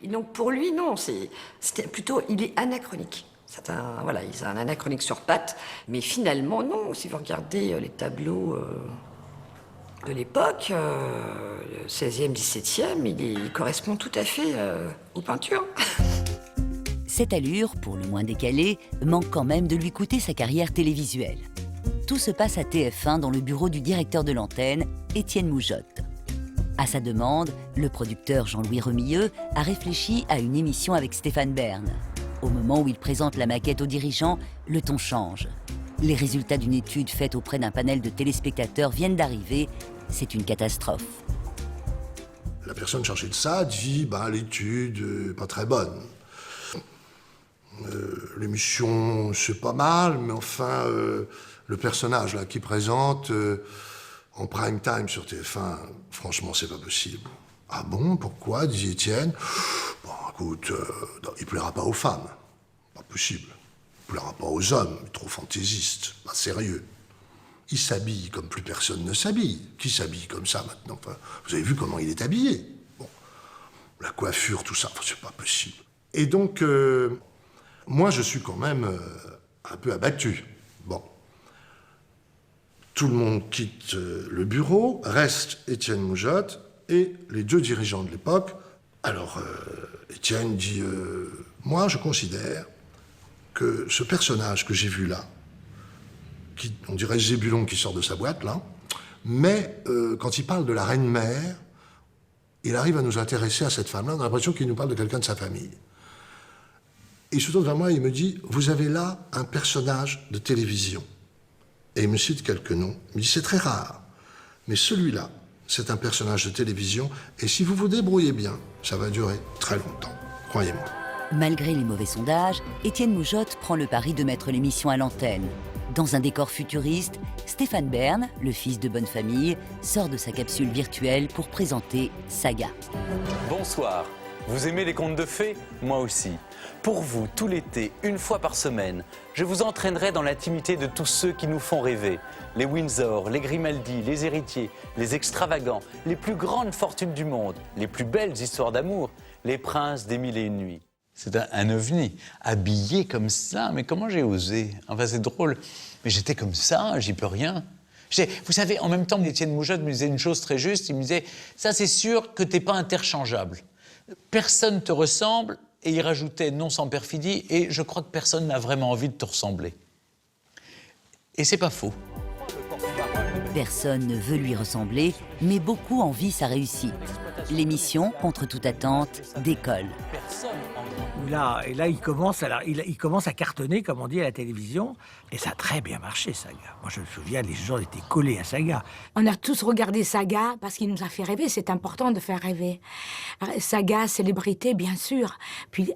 Et donc pour lui, non, c'était plutôt, il est anachronique. Il a un anachronique sur pattes, mais finalement, non, si vous regardez les tableaux de l'époque, le 16e, 17e, il correspond tout à fait aux peintures. Cette allure, pour le moins décalée, manque quand même de lui coûter sa carrière télévisuelle. Tout se passe à TF1 dans le bureau du directeur de l'antenne, Étienne Moujotte. À sa demande, le producteur Jean-Louis Remilleux a réfléchi à une émission avec Stéphane Bern. Au moment où il présente la maquette aux dirigeants, le ton change. Les résultats d'une étude faite auprès d'un panel de téléspectateurs viennent d'arriver. C'est une catastrophe. La personne chargée de ça dit l'étude pas très bonne. L'émission, c'est pas mal, mais enfin, le personnage là qui présente en prime time sur TF1, franchement, c'est pas possible. Ah bon, pourquoi, dit Étienne. Bon, écoute, il plaira pas aux femmes. Pas possible. Il plaira pas aux hommes, trop fantaisistes, pas sérieux. Il s'habille comme plus personne ne s'habille. Qui s'habille comme ça maintenant? Enfin, vous avez vu comment il est habillé. Bon, la coiffure, tout ça, c'est pas possible. Et donc, moi, je suis quand même un peu abattu. Bon. Tout le monde quitte le bureau, reste Étienne Moujotte et les deux dirigeants de l'époque. Alors, Étienne dit moi, je considère que ce personnage que j'ai vu là, on dirait Zébulon qui sort de sa boîte, là, mais quand il parle de la reine-mère, il arrive à nous intéresser à cette femme-là, on a l'impression qu'il nous parle de quelqu'un de sa famille. Et il se tourne vers moi et il me dit « Vous avez là un personnage de télévision. » Et il me cite quelques noms. Il me dit « C'est très rare, mais celui-là, c'est un personnage de télévision, et si vous vous débrouillez bien, ça va durer très longtemps, croyez-moi. » Malgré les mauvais sondages, Étienne Moujotte prend le pari de mettre l'émission à l'antenne. Dans un décor futuriste, Stéphane Bern, le fils de bonne famille, sort de sa capsule virtuelle pour présenter Saga. Bonsoir. Vous aimez les contes de fées? Moi aussi. Pour vous, tout l'été, une fois par semaine, je vous entraînerai dans l'intimité de tous ceux qui nous font rêver. Les Windsor, les Grimaldi, les héritiers, les extravagants, les plus grandes fortunes du monde, les plus belles histoires d'amour, les princes des mille et une nuits. C'est un ovni, habillé comme ça, mais comment j'ai osé? Enfin, c'est drôle, mais j'étais comme ça, j'y peux rien. Vous savez, en même temps, Étienne Moujotte me disait une chose très juste, il me disait « ça c'est sûr que t'es pas interchangeable. Personne te ressemble », et il rajoutait non sans perfidie « et je crois que personne n'a vraiment envie de te ressembler ». Et c'est pas faux. Personne ne veut lui ressembler, mais beaucoup envient sa réussite. L'émission, contre toute attente, décolle. Et là, il commence à cartonner, comme on dit à la télévision, et ça a très bien marché, Saga. Moi, je me souviens, les gens étaient collés à Saga. On a tous regardé Saga parce qu'il nous a fait rêver. C'est important de faire rêver. Saga, célébrité, bien sûr. Puis,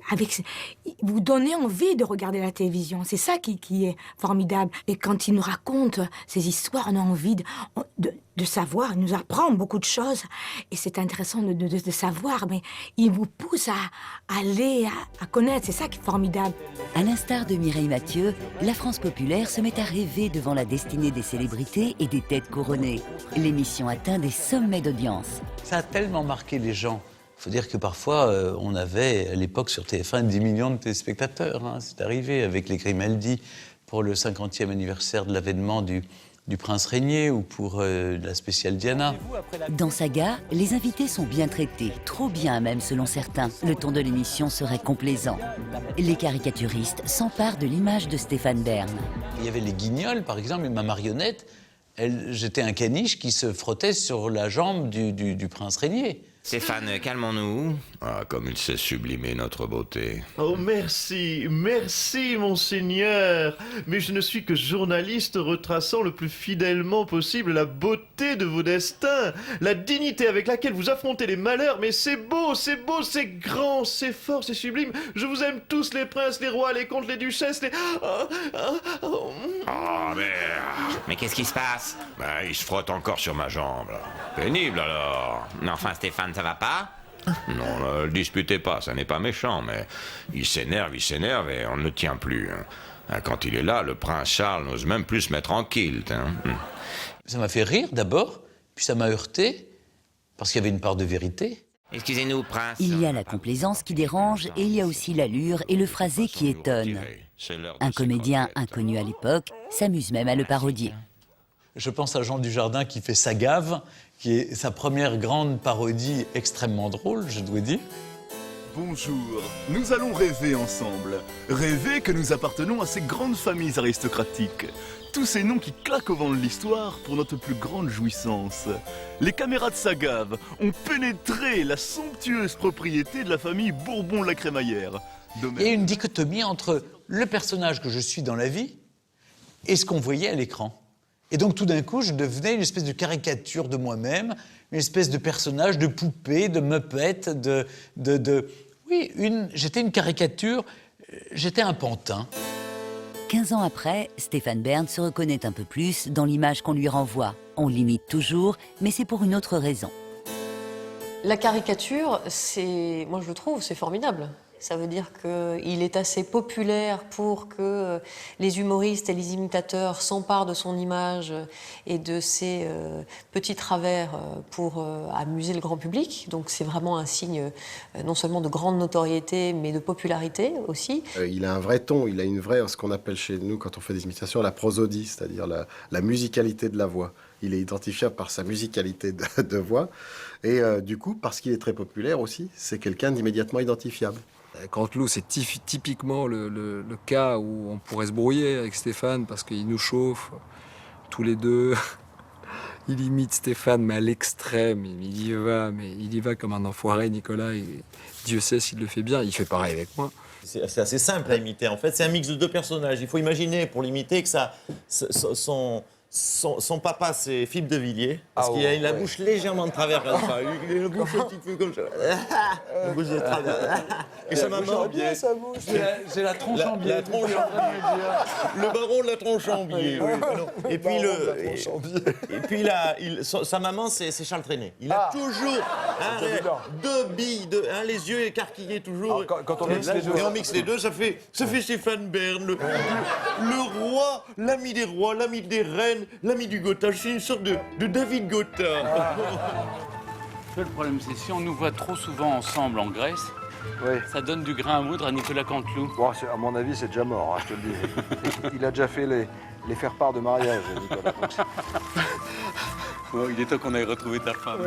vous donnez envie de regarder la télévision. C'est ça qui est formidable. Et quand il nous raconte ces histoires, on a envie de savoir. Il nous apprend beaucoup de choses. Et c'est intéressant de savoir. Mais il vous pousse à aller, à connaître. C'est ça qui est formidable. À l'instar de Mireille Mathieu, la France populaire se met à rêver devant la destinée des célébrités et des têtes couronnées. L'émission atteint des sommets d'audience. Ça a tellement marqué les gens. Il faut dire que parfois, on avait, à l'époque, sur TF1, 10 millions de téléspectateurs. Hein. C'est arrivé avec les Grimaldi pour le 50e anniversaire de l'avènement du Prince Régnier ou pour la spéciale Diana. Dans Saga, les invités sont bien traités, trop bien même selon certains. Le ton de l'émission serait complaisant. Les caricaturistes s'emparent de l'image de Stéphane Bern. Il y avait les Guignols, par exemple, et ma marionnette, j'étais un caniche qui se frottait sur la jambe du Prince Régnier. Stéphane, calmons-nous. Ah, comme il sait sublimer notre beauté. Oh, merci, merci, monseigneur. Mais je ne suis que journaliste retraçant le plus fidèlement possible la beauté de vos destins, la dignité avec laquelle vous affrontez les malheurs. Mais c'est beau, c'est grand, c'est fort, c'est sublime. Je vous aime tous, les princes, les rois, les comtes, les duchesses, les... Oh, Mais qu'est-ce qui se passe? Il se frotte encore sur ma jambe, là. Pénible, alors. Mais enfin, Stéphane, ça va pas? Non, ne le disputez pas, ça n'est pas méchant, mais il s'énerve et on ne le tient plus. Hein. Quand il est là, le prince Charles n'ose même plus se mettre en kilt. Hein. Ça m'a fait rire d'abord, puis ça m'a heurté, parce qu'il y avait une part de vérité. Excusez-nous, prince. Il y a la complaisance qui dérange et il y a aussi l'allure et le phrasé qui étonne. Un comédien inconnu à l'époque s'amuse même à le parodier. Je pense à Jean Dujardin qui fait Sagave, qui est sa première grande parodie extrêmement drôle, je dois dire. Bonjour, nous allons rêver ensemble. Rêver que nous appartenons à ces grandes familles aristocratiques. Tous ces noms qui claquent au vent de l'histoire pour notre plus grande jouissance. Les caméras de Sagave ont pénétré la somptueuse propriété de la famille Bourbon-la Crémaillère. Il y a une dichotomie entre le personnage que je suis dans la vie et ce qu'on voyait à l'écran. Et donc tout d'un coup, je devenais une espèce de caricature de moi-même, une espèce de personnage, de poupée, de muppet, Oui, j'étais une caricature, j'étais un pantin. 15 ans après, Stéphane Bern se reconnaît un peu plus dans l'image qu'on lui renvoie. On l'imite toujours, mais c'est pour une autre raison. La caricature, moi je le trouve, c'est formidable. Ça veut dire qu'il est assez populaire pour que les humoristes et les imitateurs s'emparent de son image et de ses petits travers pour amuser le grand public. Donc c'est vraiment un signe non seulement de grande notoriété, mais de popularité aussi. Il a un vrai ton, il a une vraie, ce qu'on appelle chez nous, quand on fait des imitations, la prosodie, c'est-à-dire la musicalité de la voix. Il est identifiable par sa musicalité de voix. Et du coup, parce qu'il est très populaire aussi, c'est quelqu'un d'immédiatement identifiable. Canteloup, c'est typiquement le cas où on pourrait se brouiller avec Stéphane parce qu'il nous chauffe tous les deux. Il imite Stéphane, mais à l'extrême. Il y va comme un enfoiré, Nicolas. Et Dieu sait s'il le fait bien. Il fait pareil avec moi. C'est assez simple à imiter. En fait, c'est un mix de deux personnages. Il faut imaginer, pour l'imiter, que Son papa, c'est Philippe de Villiers, parce qu'il a la bouche légèrement de travers comme ça. Il a la bouche un petit peu comme ça. La bouche de travers. Et sa maman... bien sa bouche. J'ai la tronche en biais. La tronche en biais. Le baron de la tronche en biais. Oui. Et puis, sa maman, c'est Charles Trenet. Il a toujours deux billes, les yeux écarquillés toujours. Quand on mixe les deux. Et on mixe les deux, ça fait Stéphane Bern, le roi, l'ami des rois, l'ami des reines, l'ami du Gotha. Je suis une sorte de David Gotha. Le problème, c'est si on nous voit trop souvent ensemble en Grèce, ça donne du grain à moudre à Nicolas Canteloup. Bon, à mon avis, c'est déjà mort, hein, je te le dis. Il a déjà fait les faire-part de mariage, Nicolas. Bon, il est temps qu'on aille retrouver ta femme.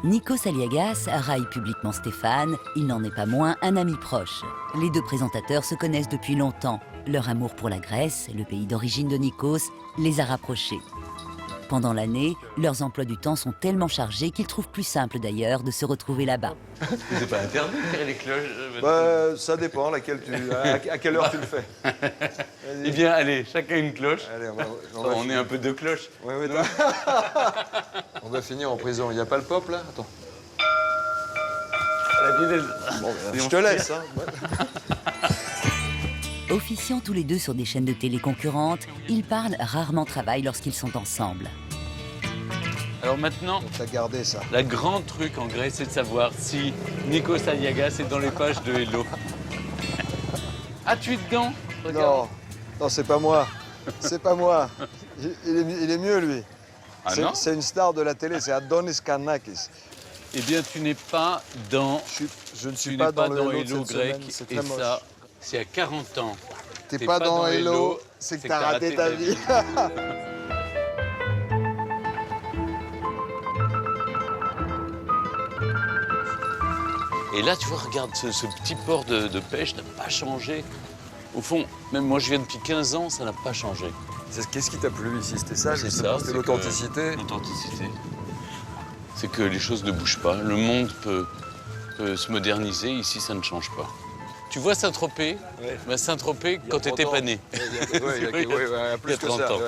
Nikos Aliagas raille publiquement Stéphane, il n'en est pas moins un ami proche. Les deux présentateurs se connaissent depuis longtemps. Leur amour pour la Grèce, le pays d'origine de Nikos, les a rapprochés. Pendant l'année, leurs emplois du temps sont tellement chargés qu'ils trouvent plus simple d'ailleurs de se retrouver là-bas. C'est pas interdit de tirer les cloches. Ça dépend à quelle heure tu le fais. Eh bien, allez, chacun une cloche. Allez, on est un peu deux cloches. On va finir en prison. Il n'y a pas le pop là? Attends. Bon, je te laisse. Hein. Officiant tous les deux sur des chaînes de télé concurrentes, ils parlent rarement travail lorsqu'ils sont ensemble. Alors maintenant, la grande truc en Grèce, c'est de savoir si Nikos Aliagas est dans les pages de Hello. Ah, tu es dedans? Regarde. Non, c'est pas moi. C'est pas moi. Il est mieux, lui. Ah non? C'est une star de la télé, c'est Adonis Kanakis. Eh bien, tu n'es pas dans... Je ne suis pas dans le Hello grec. C'est et très moche. ça, c'est à 40 ans. T'es pas dans Hello, c'est que t'as raté ta vie. Et là, tu vois, regarde, ce petit port de pêche n'a pas changé. Au fond, même moi, je viens depuis 15 ans, ça n'a pas changé. Qu'est-ce qui t'a plu ici? C'était ça, c'est ça, c'était l'authenticité. L'authenticité. C'est que les choses ne bougent pas. Le monde peut se moderniser. Ici, ça ne change pas. Tu vois Saint-Tropez? Saint-Tropez, quand t'étais pas né. Il y a plus que 30 ça. ans.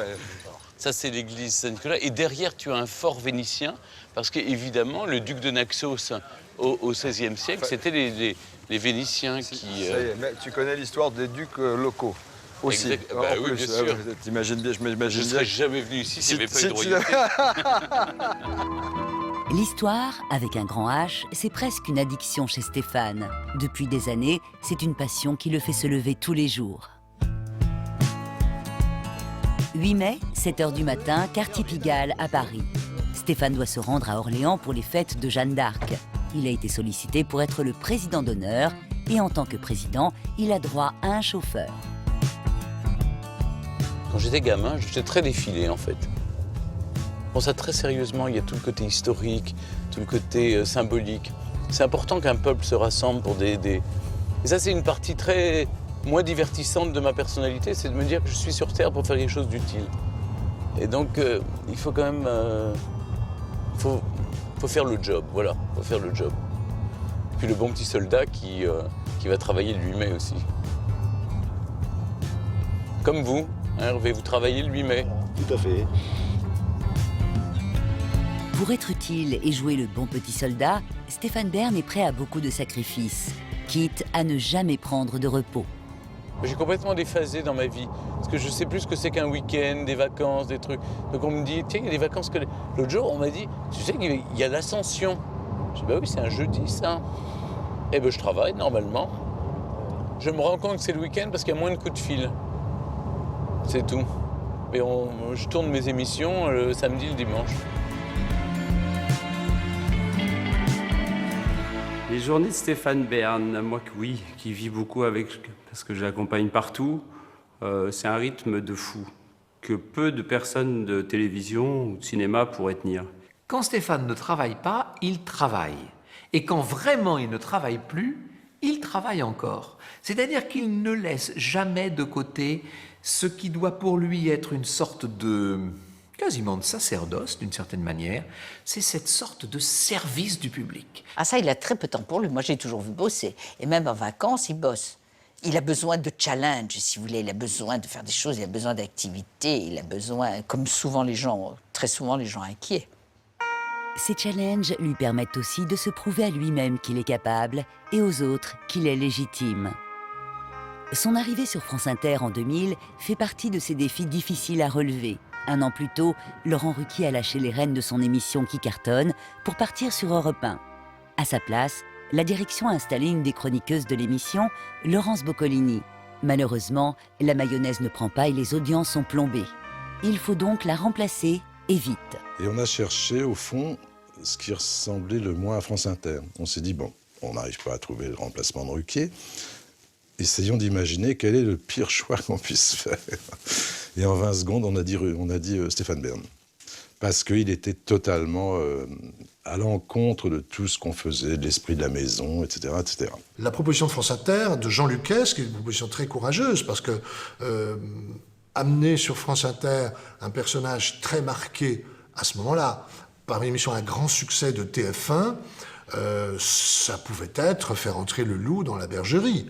Ça, c'est l'église Saint-Nicolas. Et derrière, tu as un fort vénitien, parce qu'évidemment, le duc de Naxos, au XVIe siècle, c'était les Vénitiens qui... Ça y est, mais tu connais l'histoire des ducs locaux aussi. Oui, bien sûr. T'imagines bien, je m'imagine bien. Je ne serais jamais venu ici s'il n'y avait pas eu de royauté. L'histoire, avec un grand H, c'est presque une addiction chez Stéphane. Depuis des années, c'est une passion qui le fait se lever tous les jours. 8 mai, 7h du matin, quartier Pigalle à Paris. Stéphane doit se rendre à Orléans pour les fêtes de Jeanne d'Arc. Il a été sollicité pour être le président d'honneur et en tant que président, il a droit à un chauffeur. Quand j'étais gamin, j'étais très défilé en fait. Je prends ça très sérieusement, il y a tout le côté historique, tout le côté symbolique. C'est important qu'un peuple se rassemble pour des... Et ça, c'est une partie très moins divertissante de ma personnalité, c'est de me dire que je suis sur Terre pour faire quelque chose d'utile. Et donc, il faut quand même... faut faire le job, voilà, faut faire le job. Puis le bon petit soldat qui va travailler le 8 mai aussi. Comme vous, hein, Hervé, vous travaillez le 8 mai. Tout à fait. Pour être utile et jouer le bon petit soldat, Stéphane Bern est prêt à beaucoup de sacrifices, quitte à ne jamais prendre de repos. J'ai complètement déphasé dans ma vie, parce que je sais plus ce que c'est qu'un week-end, des vacances, des trucs. Donc on me dit, tiens, il y a des vacances que... L'autre jour, on m'a dit, tu sais qu'il y a l'Ascension. Je dis, bah oui, c'est un jeudi, ça. Eh ben, je travaille, normalement. Je me rends compte que c'est le week-end parce qu'il y a moins de coups de fil. C'est tout. Mais je tourne mes émissions le samedi, le dimanche. Les journées de Stéphane Bern, moi oui, qui vit beaucoup avec, parce que je l'accompagne partout, c'est un rythme de fou que peu de personnes de télévision ou de cinéma pourraient tenir. Quand Stéphane ne travaille pas, il travaille. Et quand vraiment il ne travaille plus, il travaille encore. C'est-à-dire qu'il ne laisse jamais de côté ce qui doit pour lui être une sorte de... quasiment de sacerdoce, d'une certaine manière, c'est cette sorte de service du public. Ah ça, il a très peu de temps pour lui. Moi, j'ai toujours vu bosser. Et même en vacances, il bosse. Il a besoin de challenge, si vous voulez. Il a besoin de faire des choses, il a besoin d'activité, il a besoin, comme souvent les gens, très souvent les gens inquiets. Ces challenges lui permettent aussi de se prouver à lui-même qu'il est capable et aux autres qu'il est légitime. Son arrivée sur France Inter en 2000 fait partie de ces défis difficiles à relever. 1 an plus tôt, Laurent Ruquier a lâché les rênes de son émission qui cartonne pour partir sur Europe 1. À sa place, la direction a installé une des chroniqueuses de l'émission, Laurence Boccolini. Malheureusement, la mayonnaise ne prend pas et les audiences sont plombées. Il faut donc la remplacer et vite. Et on a cherché, au fond, ce qui ressemblait le moins à France Inter. On s'est dit, bon, on n'arrive pas à trouver le remplacement de Ruquier. Essayons d'imaginer quel est le pire choix qu'on puisse faire. Et en 20 secondes, on a dit Stéphane Bern. Parce qu'il était totalement à l'encontre de tout ce qu'on faisait, de l'esprit de la maison, etc., etc. La proposition de France Inter, de Jean Luquet, qui est une proposition très courageuse, parce que amener sur France Inter un personnage très marqué à ce moment-là, par une émission à un grand succès de TF1, ça pouvait être faire entrer le loup dans la bergerie.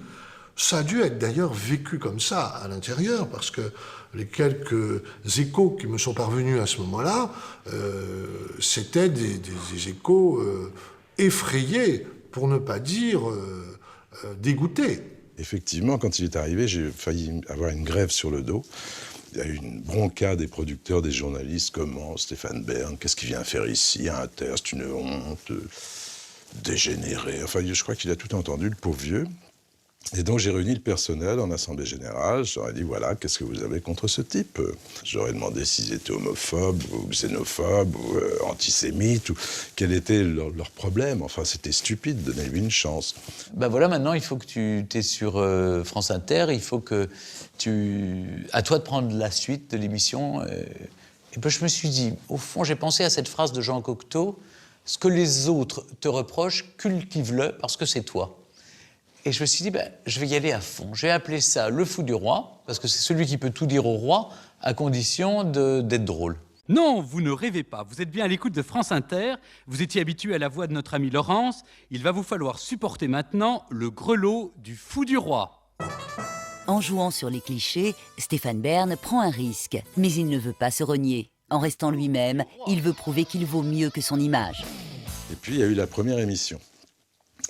Ça a dû être d'ailleurs vécu comme ça à l'intérieur, parce que les quelques échos qui me sont parvenus à ce moment-là, c'était des échos effrayés, pour ne pas dire dégoûtés. Effectivement, quand il est arrivé, j'ai failli avoir une grève sur le dos. Il y a eu une bronca des producteurs, des journalistes. Comment Stéphane Bern, qu'est-ce qu'il vient faire ici à Inter? C'est une honte, dégénéré. Enfin, je crois qu'il a tout entendu, le pauvre vieux. Et donc j'ai réuni le personnel en assemblée générale, je leur ai dit voilà, qu'est-ce que vous avez contre ce type? Je leur ai demandé s'ils étaient homophobes ou xénophobes ou antisémites, ou quel était leur problème. Enfin, c'était stupide, donnez-lui une chance. Ben voilà, maintenant il faut que tu es sur France Inter, il faut que à toi de prendre la suite de l'émission. Et puis je me suis dit, au fond, j'ai pensé à cette phrase de Jean Cocteau, ce que les autres te reprochent, cultive-le parce que c'est toi. Et je me suis dit, je vais y aller à fond. Je vais appeler ça le fou du roi, parce que c'est celui qui peut tout dire au roi, à condition d'être drôle. Non, vous ne rêvez pas. Vous êtes bien à l'écoute de France Inter. Vous étiez habitué à la voix de notre amie Laurence. Il va vous falloir supporter maintenant le grelot du fou du roi. En jouant sur les clichés, Stéphane Bern prend un risque, mais il ne veut pas se renier. En restant lui-même, il veut prouver qu'il vaut mieux que son image. Et puis il y a eu la première émission.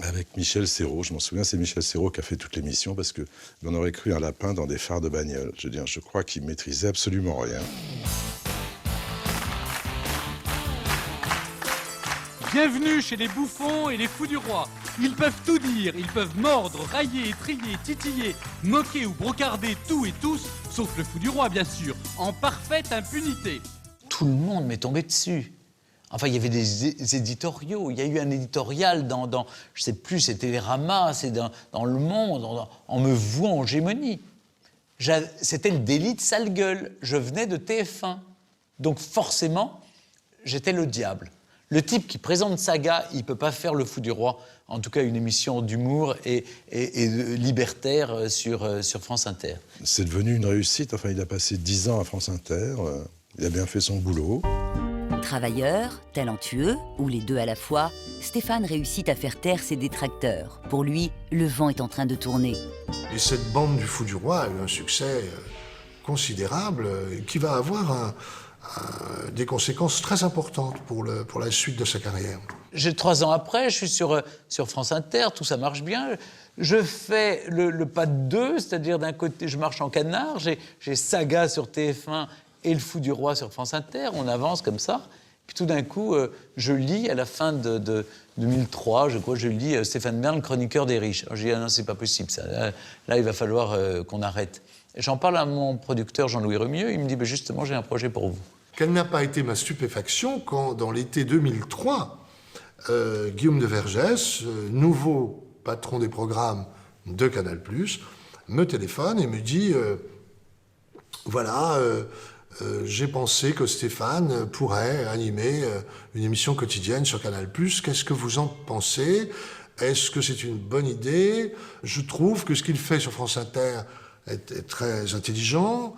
Avec Michel Serrault, je m'en souviens, c'est Michel Serrault qui a fait toute l'émission parce qu'on aurait cru un lapin dans des phares de bagnole. Je veux dire, je crois qu'il maîtrisait absolument rien. Bienvenue chez les bouffons et les fous du roi. Ils peuvent tout dire, ils peuvent mordre, railler, étriller, titiller, moquer ou brocarder tout et tous, sauf le fou du roi bien sûr, en parfaite impunité. Tout le monde m'est tombé dessus. Enfin, il y avait des éditoriaux. Il y a eu un éditorial dans je ne sais plus, c'était Télérama, c'est dans Le Monde, en me vouant en gémonie. C'était le délit de sale gueule. Je venais de TF1. Donc forcément, j'étais le diable. Le type qui présente Saga, il ne peut pas faire le fou du roi. En tout cas, une émission d'humour et libertaire sur France Inter. C'est devenu une réussite. Enfin, il a passé 10 ans à France Inter. Il a bien fait son boulot. Travailleur, talentueux, ou les deux à la fois, Stéphane réussit à faire taire ses détracteurs. Pour lui, le vent est en train de tourner. Et cette bande du Fou du Roi a eu un succès considérable qui va avoir des conséquences très importantes pour la suite de sa carrière. 3 ans après, je suis sur France Inter, tout ça marche bien. Je fais le pas de deux, c'est-à-dire d'un côté, je marche en canard, j'ai Saga sur TF1 et le Fou du Roi sur France Inter, on avance comme ça. Puis tout d'un coup, je lis, à la fin de 2003, je lis Stéphane Bern, chroniqueur des riches. Alors, je dis, ah non, c'est pas possible ça. Là, il va falloir qu'on arrête. Et j'en parle à mon producteur Jean-Louis Remieux, il me dit, justement, j'ai un projet pour vous. Quelle n'a pas été ma stupéfaction quand, dans l'été 2003, Guillaume de Vergès, nouveau patron des programmes de Canal+, me téléphone et me dit, j'ai pensé que Stéphane pourrait animer une émission quotidienne sur Canal+. Qu'est-ce que vous en pensez? Est-ce que c'est une bonne idée? Je trouve que ce qu'il fait sur France Inter est très intelligent.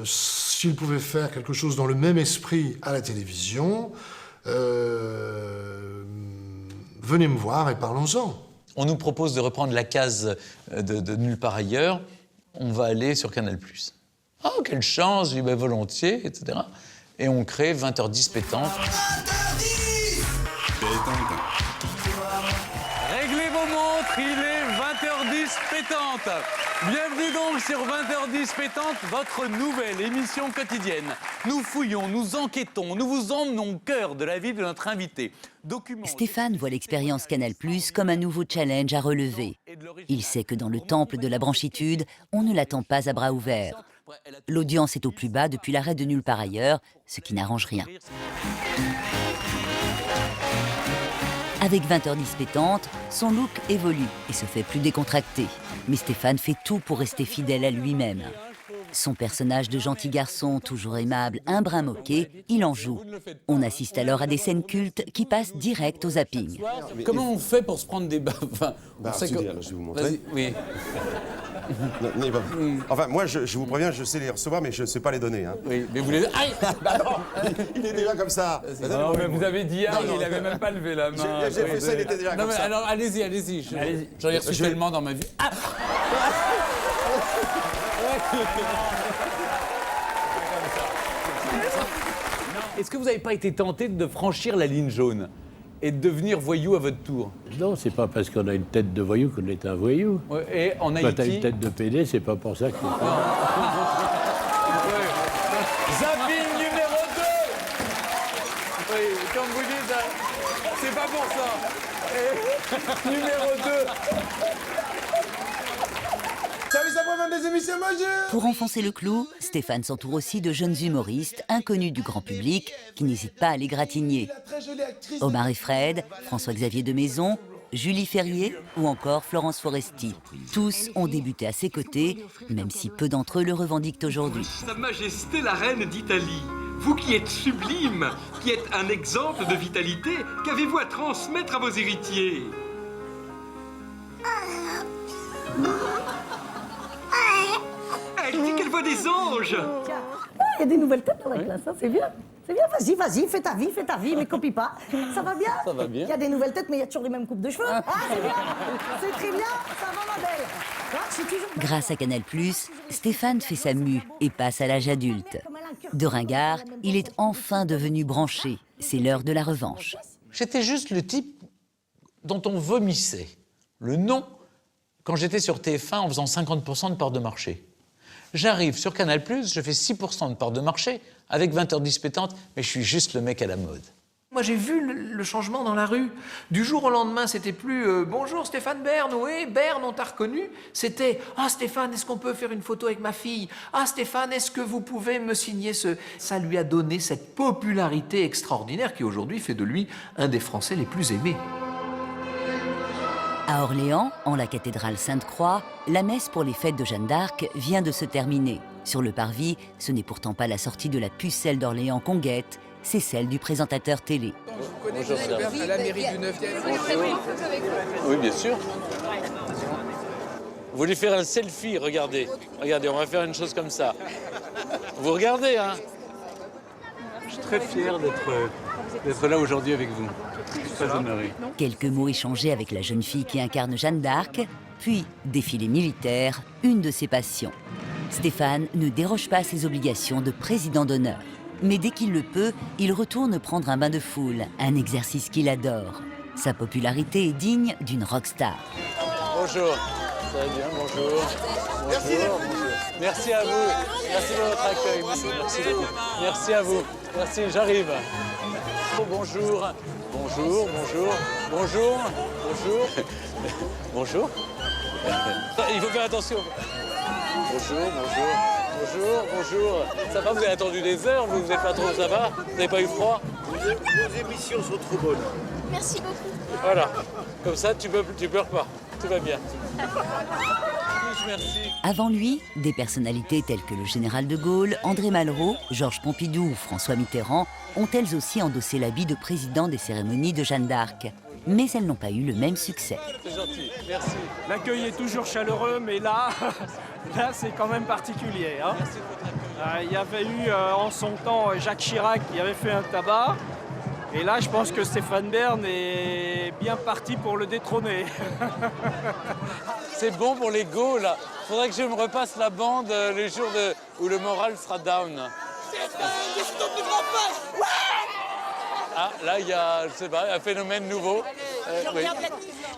S'il pouvait faire quelque chose dans le même esprit à la télévision, venez me voir et parlons-en. On nous propose de reprendre la case de Nulle part ailleurs. On va aller sur Canal+. Ah, quelle chance, je dis ben, volontiers, etc. Et on crée 20h10 pétanque. Réglez vos montres, il est 20h10 pétante. Bienvenue donc sur 20h10 pétante, votre nouvelle émission quotidienne. Nous fouillons, nous enquêtons, nous vous emmenons au cœur de la vie de notre invité. Stéphane voit l'expérience Canal+ comme un nouveau challenge à relever. Il sait que dans le temple de la branchitude, on ne l'attend pas à bras ouverts. L'audience est au plus bas depuis l'arrêt de Nulle part ailleurs, ce qui n'arrange rien. Avec 20h10 pétante, son look évolue et se fait plus décontracté. Mais Stéphane fait tout pour rester fidèle à lui-même. Son personnage de gentil garçon, toujours aimable, un brin moqué, il en joue. On assiste alors à des scènes cultes qui passent direct au zapping. Comment on fait pour se prendre des bains Je vais vous montrer. Oui. Enfin, moi, je vous préviens, je sais les recevoir, mais je ne sais pas les donner. Hein. Oui, mais vous les... Aïe bah non, il est déjà comme ça. Non, mais vous avez dit il n'avait même pas levé la main. J'ai fait ça, il était déjà comme ça. Alors, allez-y. J'en ai reçu tellement dans ma vie. Ah Est-ce que vous n'avez pas été tenté de franchir la ligne jaune et de devenir voyou à votre tour? Non, c'est pas parce qu'on a une tête de voyou qu'on est un voyou. Ouais, et en Quand t'as Haïti... une tête de PD, c'est pas pour ça que... Zapping numéro 2. Oui, comme vous dites, c'est pas pour ça. Et numéro 2. Salut, ça prend des émissions majeures. Pour enfoncer le clou, Stéphane s'entoure aussi de jeunes humoristes inconnus du grand public qui n'hésitent pas à les gratigner. Omar et Fred, François-Xavier de Maison, Julie Ferrier ou encore Florence Foresti. Tous ont débuté à ses côtés, même si peu d'entre eux le revendiquent aujourd'hui. Sa Majesté la Reine d'Italie, vous qui êtes sublime, qui êtes un exemple de vitalité, qu'avez-vous à transmettre à vos héritiers? Elle dit qu'elle voit des anges. Il y a des nouvelles têtes dans la classe, hein, c'est bien. C'est bien, vas-y, fais ta vie, mais copie pas. Ça va bien? Ça va bien. Il y a des nouvelles têtes, mais il y a toujours les mêmes coupes de cheveux. Ah, c'est bien, c'est très bien, ça va ma belle. Ah, je suis toujours... Grâce à Canal+, Stéphane fait sa mue et passe à l'âge adulte. De ringard, il est enfin devenu branché. C'est l'heure de la revanche. J'étais juste le type dont on vomissait le nom quand j'étais sur TF1 en faisant 50% de part de marché. J'arrive sur Canal+, je fais 6% de part de marché avec 20h10 pétante, mais je suis juste le mec à la mode. Moi, j'ai vu le changement dans la rue. Du jour au lendemain, c'était plus bonjour Stéphane Bern, oui, Bern, on t'a reconnu. C'était ah Stéphane, est-ce qu'on peut faire une photo avec ma fille? Ah Stéphane, est-ce que vous pouvez me signer ce... Ça lui a donné cette popularité extraordinaire qui aujourd'hui fait de lui un des Français les plus aimés. À Orléans, en la cathédrale Sainte-Croix, la messe pour les fêtes de Jeanne d'Arc vient de se terminer. Sur le parvis, ce n'est pourtant pas la sortie de la pucelle d'Orléans qu'on guette, c'est celle du présentateur télé. Bonjour, à la mairie du 9e. Oui, bien sûr. Vous voulez faire un selfie, regardez. Regardez, on va faire une chose comme ça. Vous regardez, hein? Je suis très fier d'être là aujourd'hui avec vous. Je suis très honoré. Quelques mots échangés avec la jeune fille qui incarne Jeanne d'Arc, puis défilé militaire, une de ses passions. Stéphane ne déroge pas à ses obligations de président d'honneur. Mais dès qu'il le peut, il retourne prendre un bain de foule, un exercice qu'il adore. Sa popularité est digne d'une rockstar. Bonjour. Ça va bien, bonjour. Bonjour. Merci à vous. Merci de votre accueil. Merci beaucoup. Merci à vous. Merci, j'arrive. Bonjour. Bonjour, bonjour. Bonjour. Bonjour. Bonjour. Il faut faire attention. Bonjour, bonjour. Bonjour, bonjour. Ça va, vous avez attendu des heures, vous n'êtes pas trop, ça va? Vous n'avez pas eu froid? Vos émissions sont trop bonnes. Merci beaucoup. Voilà. Comme ça, tu pleures pas. Tout va bien. Merci. Avant lui, des personnalités telles que le général de Gaulle, André Malraux, Georges Pompidou ou François Mitterrand ont elles aussi endossé l'habit de président des cérémonies de Jeanne d'Arc. Mais elles n'ont pas eu le même succès. C'est gentil, merci. L'accueil est toujours chaleureux, mais là, c'est quand même particulier. Hein. Merci de votre accueil. Il y avait eu en son temps Jacques Chirac qui avait fait un tabac. Et là, je pense que Stéphane Bern est bien parti pour le détrôner. C'est bon pour l'ego, là. Faudrait que je me repasse la bande les jours où le moral sera down. Ah, là, il y a, je sais pas, un phénomène nouveau. Oui.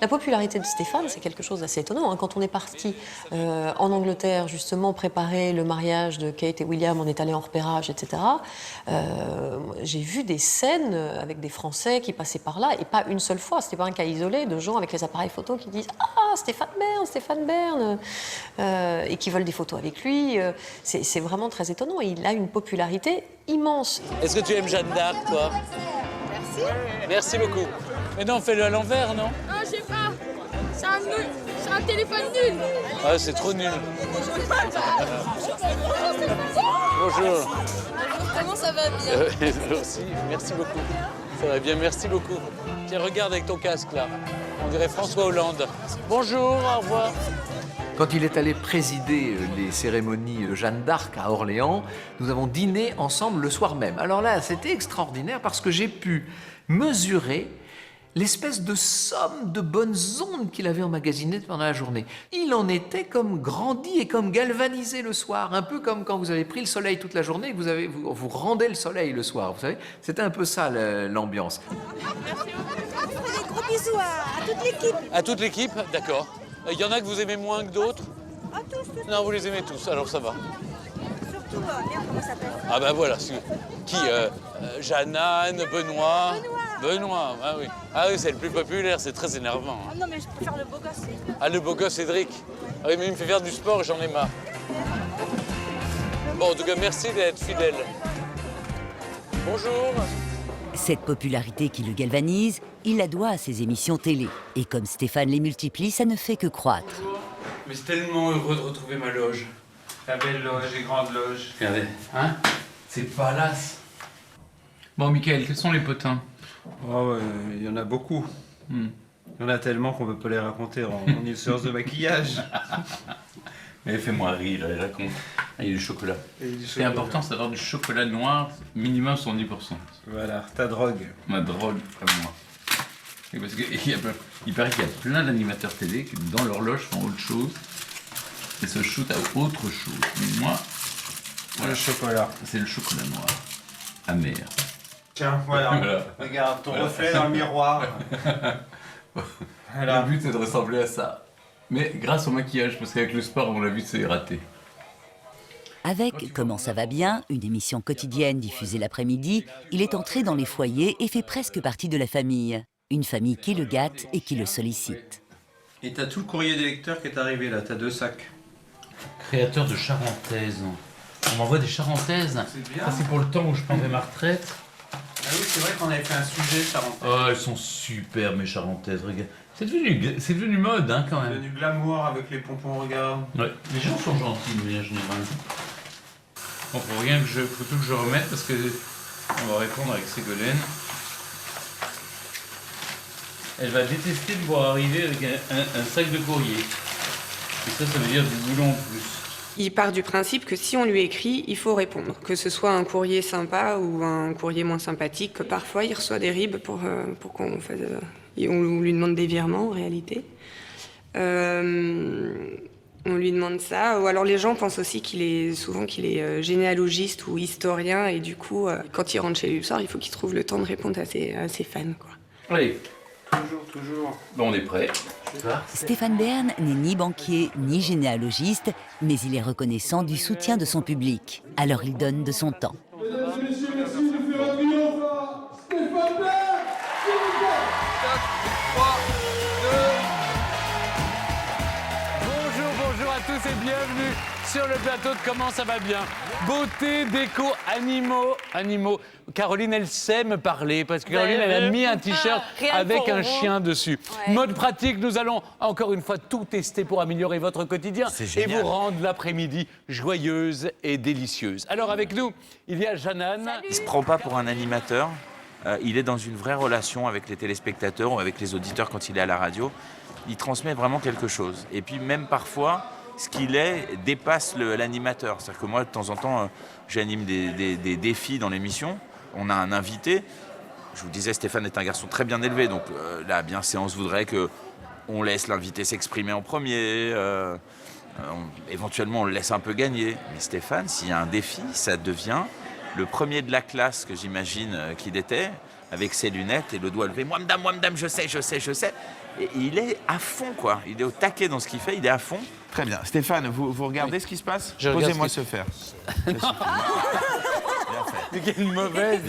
La popularité de Stéphane, c'est quelque chose d'assez étonnant. Quand on est parti en Angleterre, justement, préparer le mariage de Kate et William, on est allé en repérage, etc. J'ai vu des scènes avec des Français qui passaient par là, et pas une seule fois, c'était pas un cas isolé, de gens avec les appareils photos qui disent « Ah, Stéphane Bern !» et qui veulent des photos avec lui. C'est vraiment très étonnant. Il a une popularité immense. Est-ce que tu aimes Jeanne d'Arc, toi? Merci. Merci beaucoup. Mais non, fais-le à l'envers, non? Ah, je sais pas. C'est un téléphone nul. Ah, c'est trop nul. Bonjour. Comment ça va bien? Merci, merci beaucoup. Ça va bien, merci beaucoup. Tiens, regarde avec ton casque, là. On dirait François Hollande. Bonjour, au revoir. Quand il est allé présider les cérémonies de Jeanne d'Arc à Orléans, nous avons dîné ensemble le soir même. Alors là, c'était extraordinaire parce que j'ai pu mesurer l'espèce de somme de bonnes ondes qu'il avait emmagasinées pendant la journée. Il en était comme grandi et comme galvanisé le soir, un peu comme quand vous avez pris le soleil toute la journée et que vous rendez le soleil le soir, vous savez. C'était un peu ça l'ambiance. Des gros bisous à toute l'équipe. À toute l'équipe, d'accord. Il y en a que vous aimez moins que d'autres? À tous. Non, vous les aimez tous, alors ça va. Surtout, merde, comment ça s'appelle? Ah ben voilà, qui Jeannane, Benoît. Benoît, ah oui. Ah oui, c'est le plus populaire, c'est très énervant. Ah non, mais je préfère le beau gosse. Ah, le beau gosse Cédric. Ah oui, mais il me fait faire du sport et j'en ai marre. Bon, en tout cas, merci d'être fidèle. Bonjour. Cette popularité qui le galvanise, il la doit à ses émissions télé. Et comme Stéphane les multiplie, ça ne fait que croître. Mais c'est tellement heureux de retrouver ma loge. La belle loge et grande loge. Regardez, hein? C'est palace. Bon, Mickaël, quels sont les potins? Oh, il y en a beaucoup. Il y en a tellement qu'on ne peut pas les raconter en une séance de maquillage. Mais fais-moi rire, allez, raconte. Ah, il y a du chocolat. C'est important, c'est d'avoir du chocolat noir, minimum 70%. Voilà, ta drogue. Ma drogue, comme moi. Et parce que, il paraît qu'il y a plein d'animateurs télé qui, dans leur loge, font autre chose et se shootent à autre chose. Mais moi, voilà, le chocolat. C'est le chocolat noir, amer. Tiens, voilà. Regarde ton reflet dans le miroir. Voilà. Le but, c'est de ressembler à ça. Mais grâce au maquillage, parce qu'avec le sport, on l'a vu, c'est raté. Avec Comment ça va bien, une émission quotidienne diffusée l'après-midi, il est entré dans les foyers et fait presque partie de la famille. Une famille qui le gâte et qui le sollicite. Et t'as tout le courrier des lecteurs qui est arrivé là, t'as 2 sacs. Créateur de charentaises. On m'envoie des charentaises. C'est bien. Ça, c'est pour le temps où je prendrai ma retraite. Ah oui, c'est vrai qu'on avait fait un sujet charentaise. Oh, elles sont super, mes charentaises, regarde. C'est devenu mode, hein, quand même. C'est devenu glamour avec les pompons, regarde. Ouais, les gens sont gentils, de manière générale. Bon, faut tout que je remette, parce que on va répondre avec Ségolène. Elle va détester de voir arriver avec un sac de courrier. Et ça veut dire du boulot en plus. Il part du principe que si on lui écrit, il faut répondre. Que ce soit un courrier sympa ou un courrier moins sympathique, que parfois il reçoit des ribes pour qu'on fasse... on lui demande des virements, en réalité. On lui demande ça. Ou alors les gens pensent aussi qu'il est généalogiste ou historien. Et du coup, quand il rentre chez lui le soir, il faut qu'il trouve le temps de répondre à ses fans, quoi. Allez. Toujours. Bon, on est prêt. Stéphane Bern n'est ni banquier ni généalogiste, mais il est reconnaissant du soutien de son public. Alors il donne de son temps. Mesdames et messieurs, merci de faire accueillir Stéphane Bern, s'il vous plaît. 3, 2. Bonjour à tous et bienvenue sur le plateau de Comment ça va bien. Beauté, déco, animaux. Caroline, elle sait me parler parce que Caroline, elle a mis un t-shirt avec un chien dessus. Ouais. Mode pratique, nous allons encore une fois tout tester pour améliorer votre quotidien et vous rendre l'après-midi joyeuse et délicieuse. Alors avec nous, il y a Jeannane. Il ne se prend pas pour un animateur. Il est dans une vraie relation avec les téléspectateurs ou avec les auditeurs quand il est à la radio. Il transmet vraiment quelque chose. Et puis même parfois, ce qu'il est dépasse l'animateur. C'est-à-dire que moi, de temps en temps, j'anime des défis dans l'émission. On a un invité je vous disais, Stéphane est un garçon très bien élevé, donc la bienséance voudrait qu'on laisse l'invité s'exprimer en premier, éventuellement on le laisse un peu gagner. Mais Stéphane, s'il y a un défi, ça devient le premier de la classe que j'imagine qu'il était, avec ses lunettes et le doigt levé. Moi, madame, je sais. Et il est à fond, quoi. Il est au taquet dans ce qu'il fait, il est à fond. Très bien. Stéphane, vous regardez ce qui se passe? Posez-moi ce faire. Quelle mauvaise.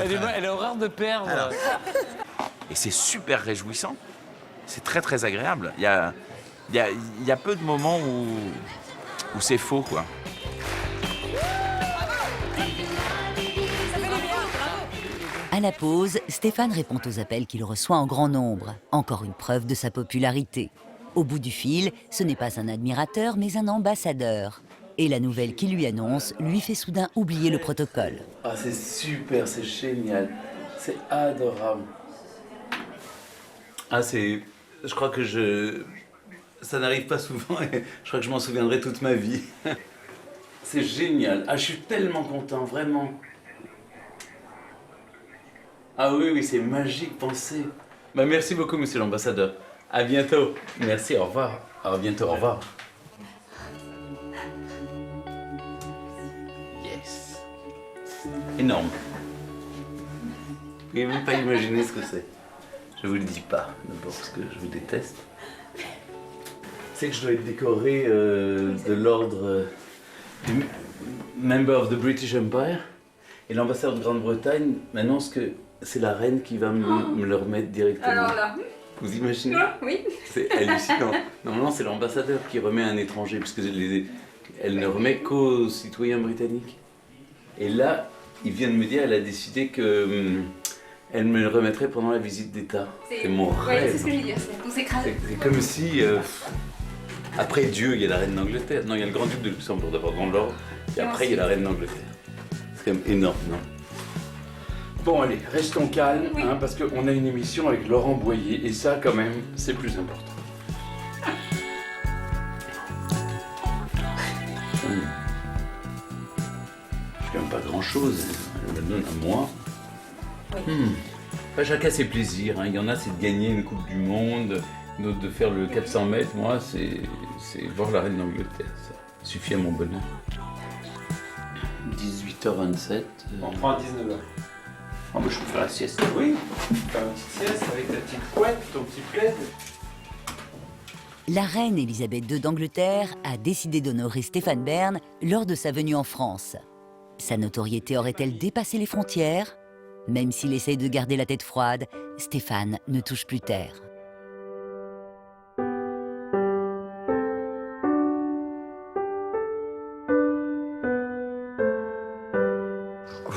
Elle est horreur de perdre. Alors, et c'est super réjouissant. C'est très, très agréable. Il y a peu de moments où c'est faux, quoi. À la pause, Stéphane répond aux appels qu'il reçoit en grand nombre. Encore une preuve de sa popularité. Au bout du fil, ce n'est pas un admirateur, mais un ambassadeur. Et la nouvelle qu'il lui annonce lui fait soudain oublier le protocole. Ah, c'est super, c'est génial. C'est adorable. Ah, je crois que ça n'arrive pas souvent et je crois que je m'en souviendrai toute ma vie. C'est génial. Ah, je suis tellement content, vraiment. Ah oui, c'est magique, pensez. Bah, merci beaucoup, monsieur l'ambassadeur. À bientôt. Merci, au revoir. À bientôt, au revoir. Yes. Énorme. Vous pouvez même pas imaginer ce que c'est. Je vous le dis pas, d'abord parce que je vous déteste. C'est que je dois être décoré de l'ordre du Member of the British Empire. Et l'ambassadeur de Grande-Bretagne m'annonce que c'est la reine qui va me le remettre directement. Alors là. Vous imaginez? Oui. C'est hallucinant. Normalement, c'est l'ambassadeur qui remet à un étranger, puisque elle ne remet qu'aux citoyens britanniques. Et là, il vient de me dire, elle a décidé que elle me le remettrait pendant la visite d'État. C'est mon rêve. Ouais, c'est ce que je veux dire, on s'écrase. C'est comme si, après Dieu, il y a la reine d'Angleterre. Non, il y a le grand-duc de Luxembourg d'abord dans l'ordre, et après, il y a la reine d'Angleterre. C'est quand même énorme, non? Bon, allez, restons calmes, hein, parce qu'on a une émission avec Laurent Boyer, et ça, quand même, c'est plus important. C'est quand même pas grand-chose, elle me donne à moi. Enfin, chacun ses plaisirs, hein. Il y en a, c'est de gagner une Coupe du Monde, d'autres de faire le 400 mètres. Moi, c'est voir la reine d'Angleterre, ça suffit à mon bonheur. 18h27. On prend à 19h. Oh, bah, je peux faire la sieste. Oui, faire une petite sieste avec ta petite couette, ton petit plaid. La reine Elisabeth II d'Angleterre a décidé d'honorer Stéphane Bern lors de sa venue en France. Sa notoriété aurait-elle dépassé les frontières? Même s'il essaye de garder la tête froide, Stéphane ne touche plus terre.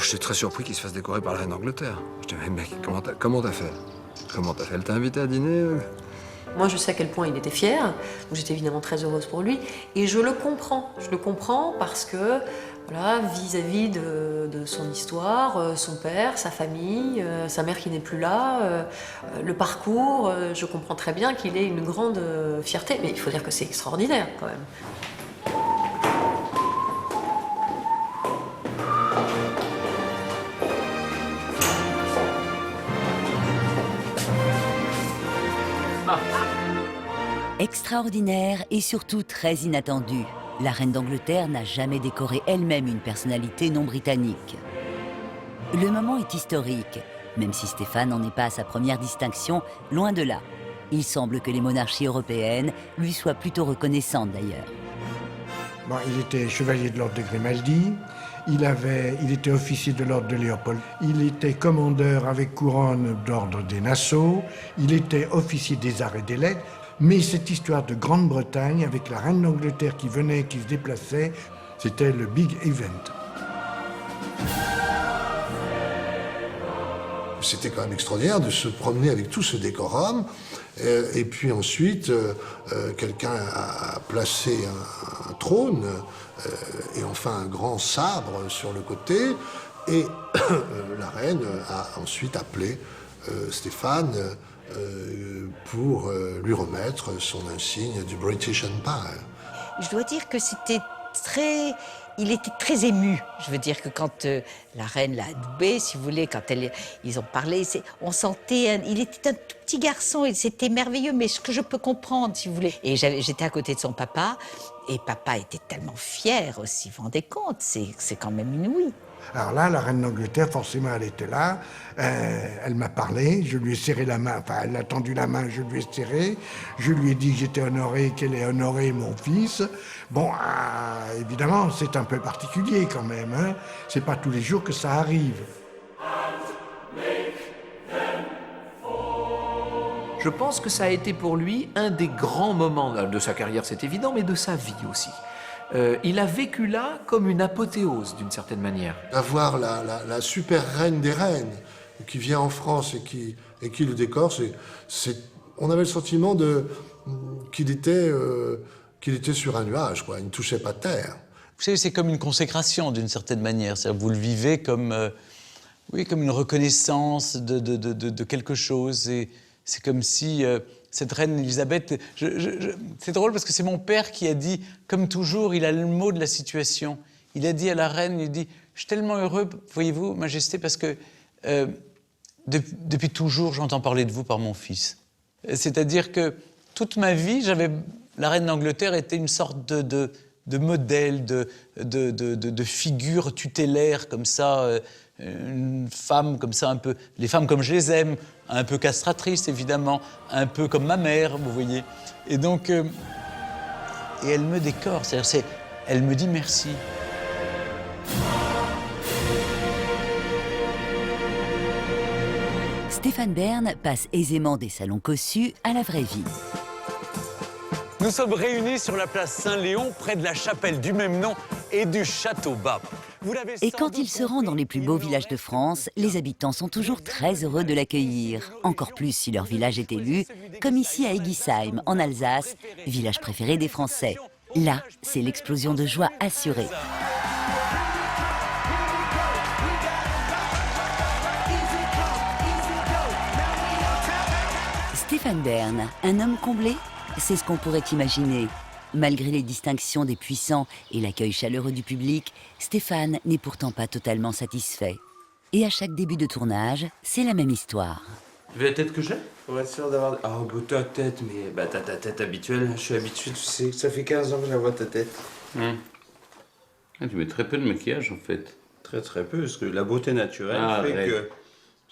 J'étais très surpris qu'il se fasse décorer par la reine d'Angleterre. Je disais, mais mec, comment t'as fait? Comment t'as fait? Elle t'a invité à dîner? Moi, je sais à quel point il était fier, donc j'étais évidemment très heureuse pour lui, et je le comprends. Je le comprends parce que, voilà, vis-à-vis de son histoire, son père, sa famille, sa mère qui n'est plus là, le parcours, je comprends très bien qu'il ait une grande fierté, mais il faut dire que c'est extraordinaire quand même. Extraordinaire et surtout très inattendu. La reine d'Angleterre n'a jamais décoré elle-même une personnalité non britannique. Le moment est historique, même si Stéphane n'en est pas à sa première distinction, loin de là. Il semble que les monarchies européennes lui soient plutôt reconnaissantes d'ailleurs. Bon, il était chevalier de l'ordre de Grimaldi, il était officier de l'ordre de Léopold, il était commandeur avec couronne d'ordre des Nassau, il était officier des arts et des lettres. Mais cette histoire de Grande-Bretagne, avec la reine d'Angleterre qui venait, qui se déplaçait, c'était le big event. C'était quand même extraordinaire de se promener avec tout ce décorum. Et puis ensuite, quelqu'un a placé un trône et enfin un grand sabre sur le côté. Et la reine a ensuite appelé Stéphane pour lui remettre son insigne du British Empire. Je dois dire que c'était très il était très ému. Je veux dire que quand la reine l'a adoubé, si vous voulez, quand ils ont parlé, on sentait... il était un tout petit garçon et c'était merveilleux, mais ce que je peux comprendre, si vous voulez. Et j'étais à côté de son papa, et papa était tellement fier aussi, vous vous rendez compte, c'est quand même inouï. Alors là, la reine d'Angleterre, forcément, elle était là. Elle m'a parlé, je lui ai serré la main. Enfin, elle a tendu la main, je lui ai serré. Je lui ai dit que j'étais honoré, qu'elle ait honoré mon fils. Bon, évidemment, c'est un peu particulier quand même. Hein. C'est pas tous les jours que ça arrive. Je pense que ça a été pour lui un des grands moments de sa carrière, c'est évident, mais de sa vie aussi. Il a vécu là comme une apothéose, d'une certaine manière. D'avoir la super reine des reines qui vient en France et qui le décore, on avait le sentiment qu'il était sur un nuage, quoi. Il ne touchait pas terre. Vous savez, c'est comme une consécration, d'une certaine manière. C'est-à-dire, vous le vivez comme, comme une reconnaissance de quelque chose. Et c'est comme si... cette reine Elisabeth, c'est drôle parce que c'est mon père qui a dit, comme toujours, il a le mot de la situation. Il a dit à la reine, il dit, je suis tellement heureux, voyez-vous, Majesté, parce que depuis toujours, j'entends parler de vous par mon fils. C'est-à-dire que toute ma vie, la reine d'Angleterre était une sorte de modèle, de figure tutélaire comme ça, une femme comme ça, un peu, les femmes comme je les aime, un peu castratrice évidemment, un peu comme ma mère, vous voyez. Et donc, et elle me décore, c'est-à-dire elle me dit merci. Stéphane Bern passe aisément des salons cossus à la vraie vie. Nous sommes réunis sur la place Saint-Léon, près de la chapelle du même nom et du château Bas. Et quand il se rend dans les plus beaux villages de France, les habitants sont toujours très heureux de l'accueillir. Encore plus si leur village est élu, comme ici à Egisheim, en Alsace, village préféré des Français. Là, c'est l'explosion de joie assurée. Stéphane Bern, un homme comblé, c'est ce qu'on pourrait imaginer. Malgré les distinctions des puissants et l'accueil chaleureux du public, Stéphane n'est pourtant pas totalement satisfait. Et à chaque début de tournage, c'est la même histoire. Tu veux la tête que j'ai? Pour être sûr d'avoir... Ah, bah, ta tête, mais... Bah, t'as ta tête habituelle. Je suis habitué, tu sais. Ça fait 15 ans que je la vois, ta tête. Ah, tu mets très peu de maquillage, en fait. Très, très peu, parce que la beauté naturelle fait que...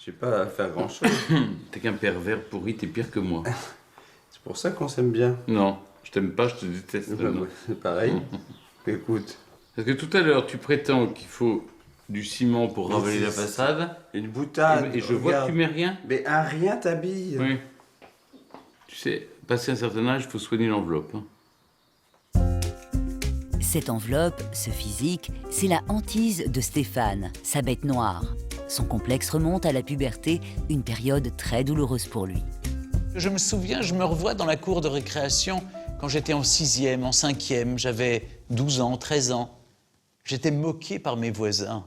J'ai pas à faire grand-chose. T'es qu'un pervers pourri, t'es pire que moi. C'est pour ça qu'on s'aime bien. Non, je t'aime pas, je te déteste. C'est pareil. Écoute. Parce que tout à l'heure, tu prétends qu'il faut du ciment pour ravaler la façade. Une boutade. Et je vois que tu mets rien. Mais un rien t'habille. Oui. Tu sais, passé un certain âge, il faut soigner l'enveloppe. Cette enveloppe, ce physique, c'est la hantise de Stéphane, sa bête noire. Son complexe remonte à la puberté, une période très douloureuse pour lui. Je me souviens, je me revois dans la cour de récréation quand j'étais en 6e, en 5e, j'avais 12 ans, 13 ans. J'étais moqué par mes voisins,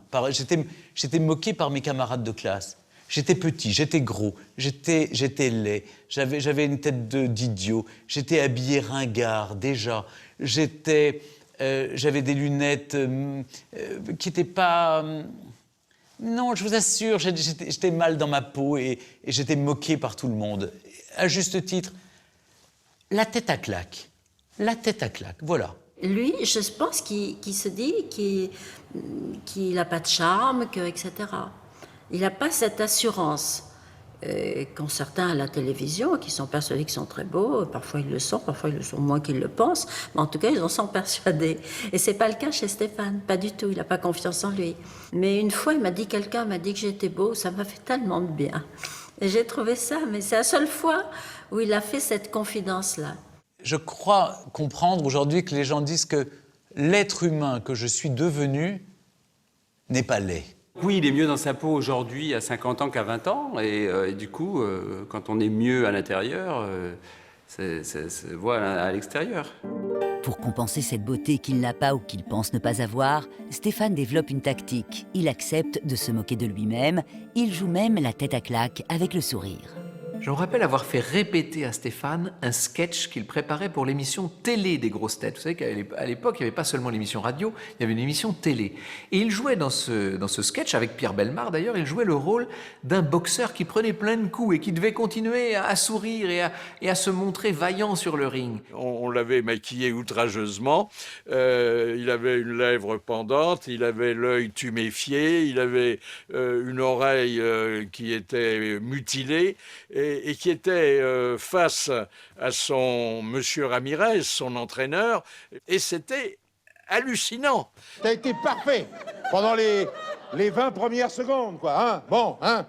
j'étais moqué par mes camarades de classe. J'étais petit, j'étais gros, j'étais laid, j'avais une tête d'idiot, j'étais habillé ringard déjà, j'avais des lunettes qui n'étaient pas... Non, je vous assure, j'étais mal dans ma peau et j'étais moqué par tout le monde. À juste titre, la tête à claque. La tête à claque, voilà. Lui, je pense qu'il se dit qu'il n'a pas de charme, etc. Il n'a pas cette assurance. Quand certains à la télévision, qui sont persuadés qu'ils sont très beaux, parfois ils le sont moins qu'ils le pensent, mais en tout cas ils en sont persuadés. Et c'est pas le cas chez Stéphane, pas du tout, il n'a pas confiance en lui. Mais une fois, quelqu'un m'a dit que j'étais beau, ça m'a fait tellement de bien. Et j'ai trouvé ça, mais c'est la seule fois où il a fait cette confidence-là. Je crois comprendre aujourd'hui que les gens disent que l'être humain que je suis devenu n'est pas laid. Oui, il est mieux dans sa peau aujourd'hui à 50 ans qu'à 20 ans. Et du coup, quand on est mieux à l'intérieur, ça se voit à l'extérieur. Pour compenser cette beauté qu'il n'a pas ou qu'il pense ne pas avoir, Stéphane développe une tactique. Il accepte de se moquer de lui-même. Il joue même la tête à claque avec le sourire. Je me rappelle avoir fait répéter à Stéphane un sketch qu'il préparait pour l'émission télé des grosses têtes. Vous savez qu'à l'époque, il n'y avait pas seulement l'émission radio, il y avait une émission télé. Et il jouait dans ce sketch, avec Pierre Bellemare d'ailleurs, il jouait le rôle d'un boxeur qui prenait plein de coups et qui devait continuer à sourire et à se montrer vaillant sur le ring. On l'avait maquillé outrageusement, il avait une lèvre pendante, il avait l'œil tuméfié, il avait une oreille qui était mutilée, et qui était face à son monsieur Ramirez, son entraîneur, et c'était hallucinant. T'as été parfait pendant les 20 premières secondes, quoi, hein? Bon, hein?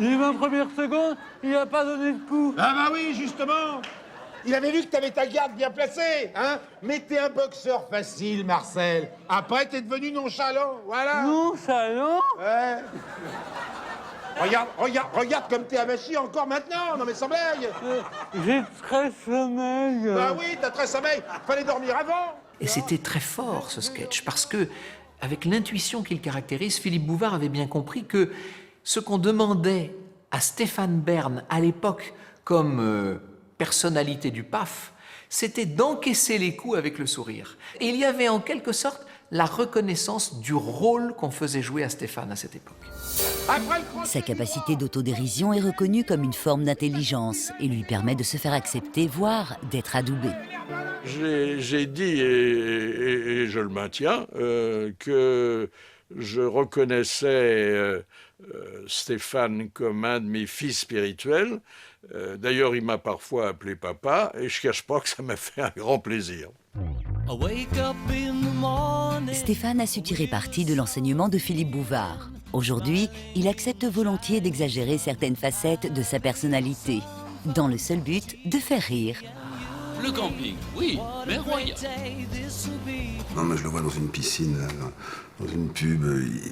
Les 20 premières secondes, il n'a pas donné de coup. Ah bah oui, justement. Il avait vu que t'avais ta garde bien placée, hein? Mais t'es un boxeur facile, Marcel. Après, t'es devenu nonchalant, voilà. Nonchalant? Ouais. Regarde comme t'es avachi encore maintenant, non mais sans blague. J'ai très sommeil. Bah oui, t'as très sommeil, fallait dormir avant. Et c'était très fort ce sketch, parce que, avec l'intuition qu'il caractérise, Philippe Bouvard avait bien compris que ce qu'on demandait à Stéphane Bern à l'époque comme personnalité du PAF, c'était d'encaisser les coups avec le sourire. Et il y avait en quelque sorte la reconnaissance du rôle qu'on faisait jouer à Stéphane à cette époque. Sa capacité d'autodérision est reconnue comme une forme d'intelligence et lui permet de se faire accepter, voire d'être adoubé. J'ai dit, et je le maintiens, que je reconnaissais Stéphane comme un de mes fils spirituels. D'ailleurs, il m'a parfois appelé papa, et je ne cache pas que ça m'a fait un grand plaisir. Stéphane a su tirer parti de l'enseignement de Philippe Bouvard. Aujourd'hui, il accepte volontiers d'exagérer certaines facettes de sa personnalité, dans le seul but de faire rire. Le camping, oui, mais royal. Non, mais je le vois dans une piscine, là, dans une pub,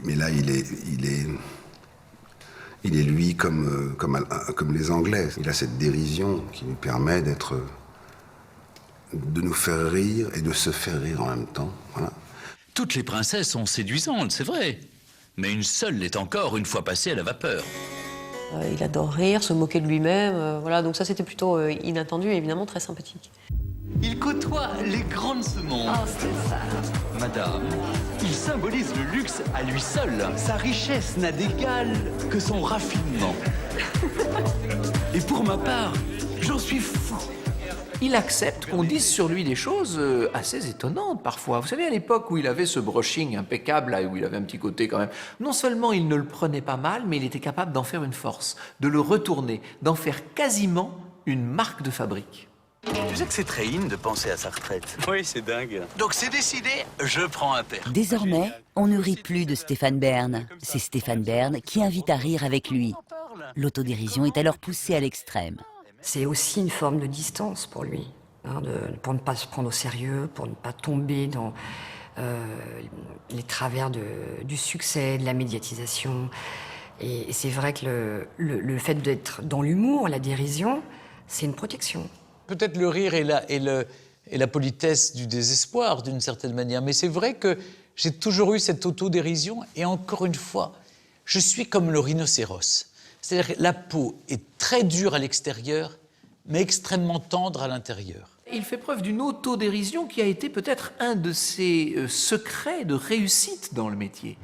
mais là, il est lui comme les Anglais. Il a cette dérision qui lui permet de nous faire rire et de se faire rire en même temps. Voilà. Toutes les princesses sont séduisantes, c'est vrai. Mais une seule l'est encore une fois passée à la vapeur. Il adore rire, se moquer de lui-même. Voilà, donc ça, c'était plutôt inattendu et évidemment très sympathique. Il côtoie les grandes ce monde. Oh, Stéphane. Madame, il symbolise le luxe à lui seul. Sa richesse n'a d'égal que son raffinement. Et pour ma part, j'en suis fou. Il accepte qu'on dise sur lui des choses assez étonnantes parfois. Vous savez, à l'époque où il avait ce brushing impeccable, là, où il avait un petit côté quand même, non seulement il ne le prenait pas mal, mais il était capable d'en faire une force, de le retourner, d'en faire quasiment une marque de fabrique. Tu sais que c'est très in de penser à sa retraite. Oui, c'est dingue. Donc c'est décidé, je prends un père. Désormais, on ne rit plus de Stéphane Bern. C'est Stéphane Bern qui invite à rire avec lui. L'autodérision est alors poussée à l'extrême. C'est aussi une forme de distance pour lui, hein, pour ne pas se prendre au sérieux, pour ne pas tomber dans les travers du succès, de la médiatisation. Et c'est vrai que le fait d'être dans l'humour, la dérision, c'est une protection. Peut-être le rire et la politesse du désespoir, d'une certaine manière. Mais c'est vrai que j'ai toujours eu cette autodérision. Et encore une fois, je suis comme le rhinocéros. C'est-à-dire que la peau est très dure à l'extérieur, mais extrêmement tendre à l'intérieur. Il fait preuve d'une autodérision qui a été peut-être un de ses secrets de réussite dans le métier.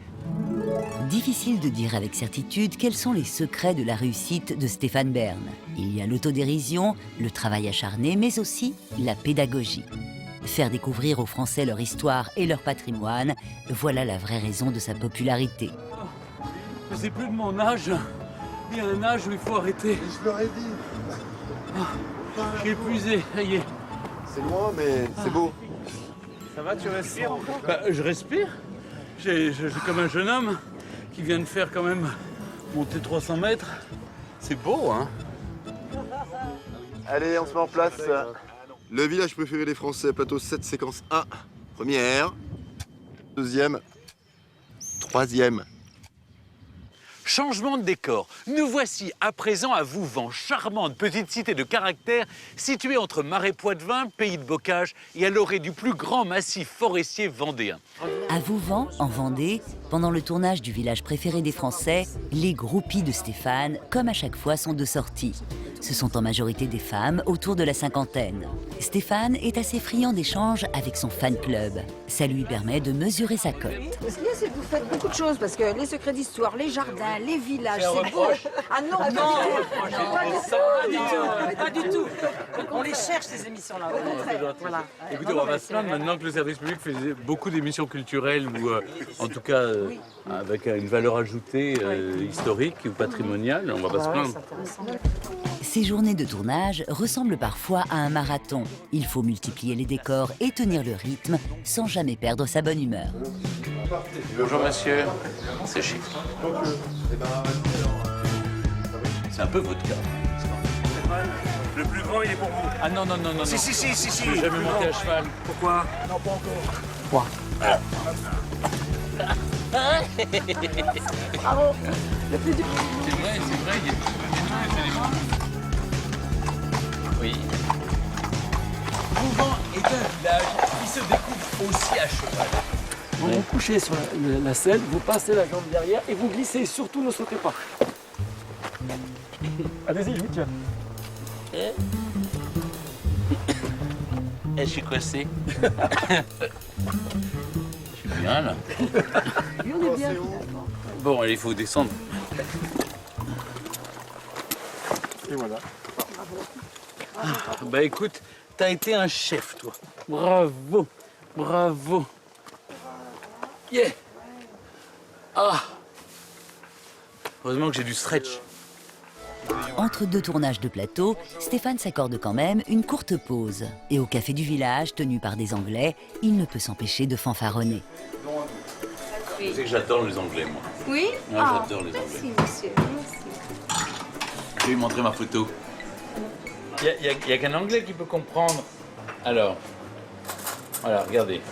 Difficile de dire avec certitude quels sont les secrets de la réussite de Stéphane Bern. Il y a l'autodérision, le travail acharné, mais aussi la pédagogie. Faire découvrir aux Français leur histoire et leur patrimoine, voilà la vraie raison de sa popularité. C'est plus de mon âge. Il y a un âge où il faut arrêter. Je leur ai dit. Je suis épuisé, ça y est. C'est loin, mais c'est beau. Ça va, tu respires encore? Je respire. J'ai comme un jeune homme qui vient de faire quand même monter 300 mètres. C'est beau, hein? Allez, on se met en place. Le village préféré des Français, plateau 7, séquence 1. Première. Deuxième. Troisième. Changement de décor. Nous voici à présent à Vouvant, charmante petite cité de caractère située entre Marais-Poitevin, pays de bocage et à l'orée du plus grand massif forestier vendéen. À Vouvant, en Vendée, pendant le tournage du village préféré des Français, les groupies de Stéphane, comme à chaque fois, sont de sortie. Ce sont en majorité des femmes autour de la cinquantaine. Stéphane est assez friand d'échanges avec son fan club. Ça lui permet de mesurer sa cote. Ce qu'il y a, c'est que vous faites beaucoup de choses, parce que les secrets d'histoire, les jardins, les villages, c'est beau. Ah non, pas du tout. On les cherche, ces émissions-là. Au contraire. Voilà. Écoutez, on va se plaindre maintenant que le service public faisait beaucoup d'émissions culturelles ou en tout cas avec une valeur ajoutée historique ou patrimoniale. On va pas se plaindre. Ces journées de tournage ressemblent parfois à un marathon. Il faut multiplier les décors et tenir le rythme sans jamais perdre sa bonne humeur. Bonjour monsieur, c'est chic. C'est un peu votre cas. Le plus grand, il est pour vous. Ah non. Si. Je vais jamais monter à cheval. Pourquoi? Non, pas encore. Bravo. Le plus dur. C'est vrai, il y a tous les éléments. Oui. Vouvant est un village qui se découvre aussi à cheval. Vous vous couchez sur la selle, vous passez la jambe derrière et vous glissez. Surtout ne sautez pas. Allez-y, je vous tiens. Je suis coincé. Je suis bien là. Oui, on est bien. Bon, allez, il faut descendre. Et voilà. Bah écoute, t'as été un chef, toi. Bravo. Yeah. Ah. Heureusement que j'ai du stretch. Entre deux tournages de plateau, Stéphane s'accorde quand même une courte pause. Et au café du village, tenu par des Anglais, il ne peut s'empêcher de fanfaronner. Tu sais que j'adore les Anglais, moi. Oui? Ouais, j'adore les Anglais. Merci, monsieur. Merci. Je vais lui montrer ma photo. Il y a qu'un Anglais qui peut comprendre. Alors, voilà, regardez.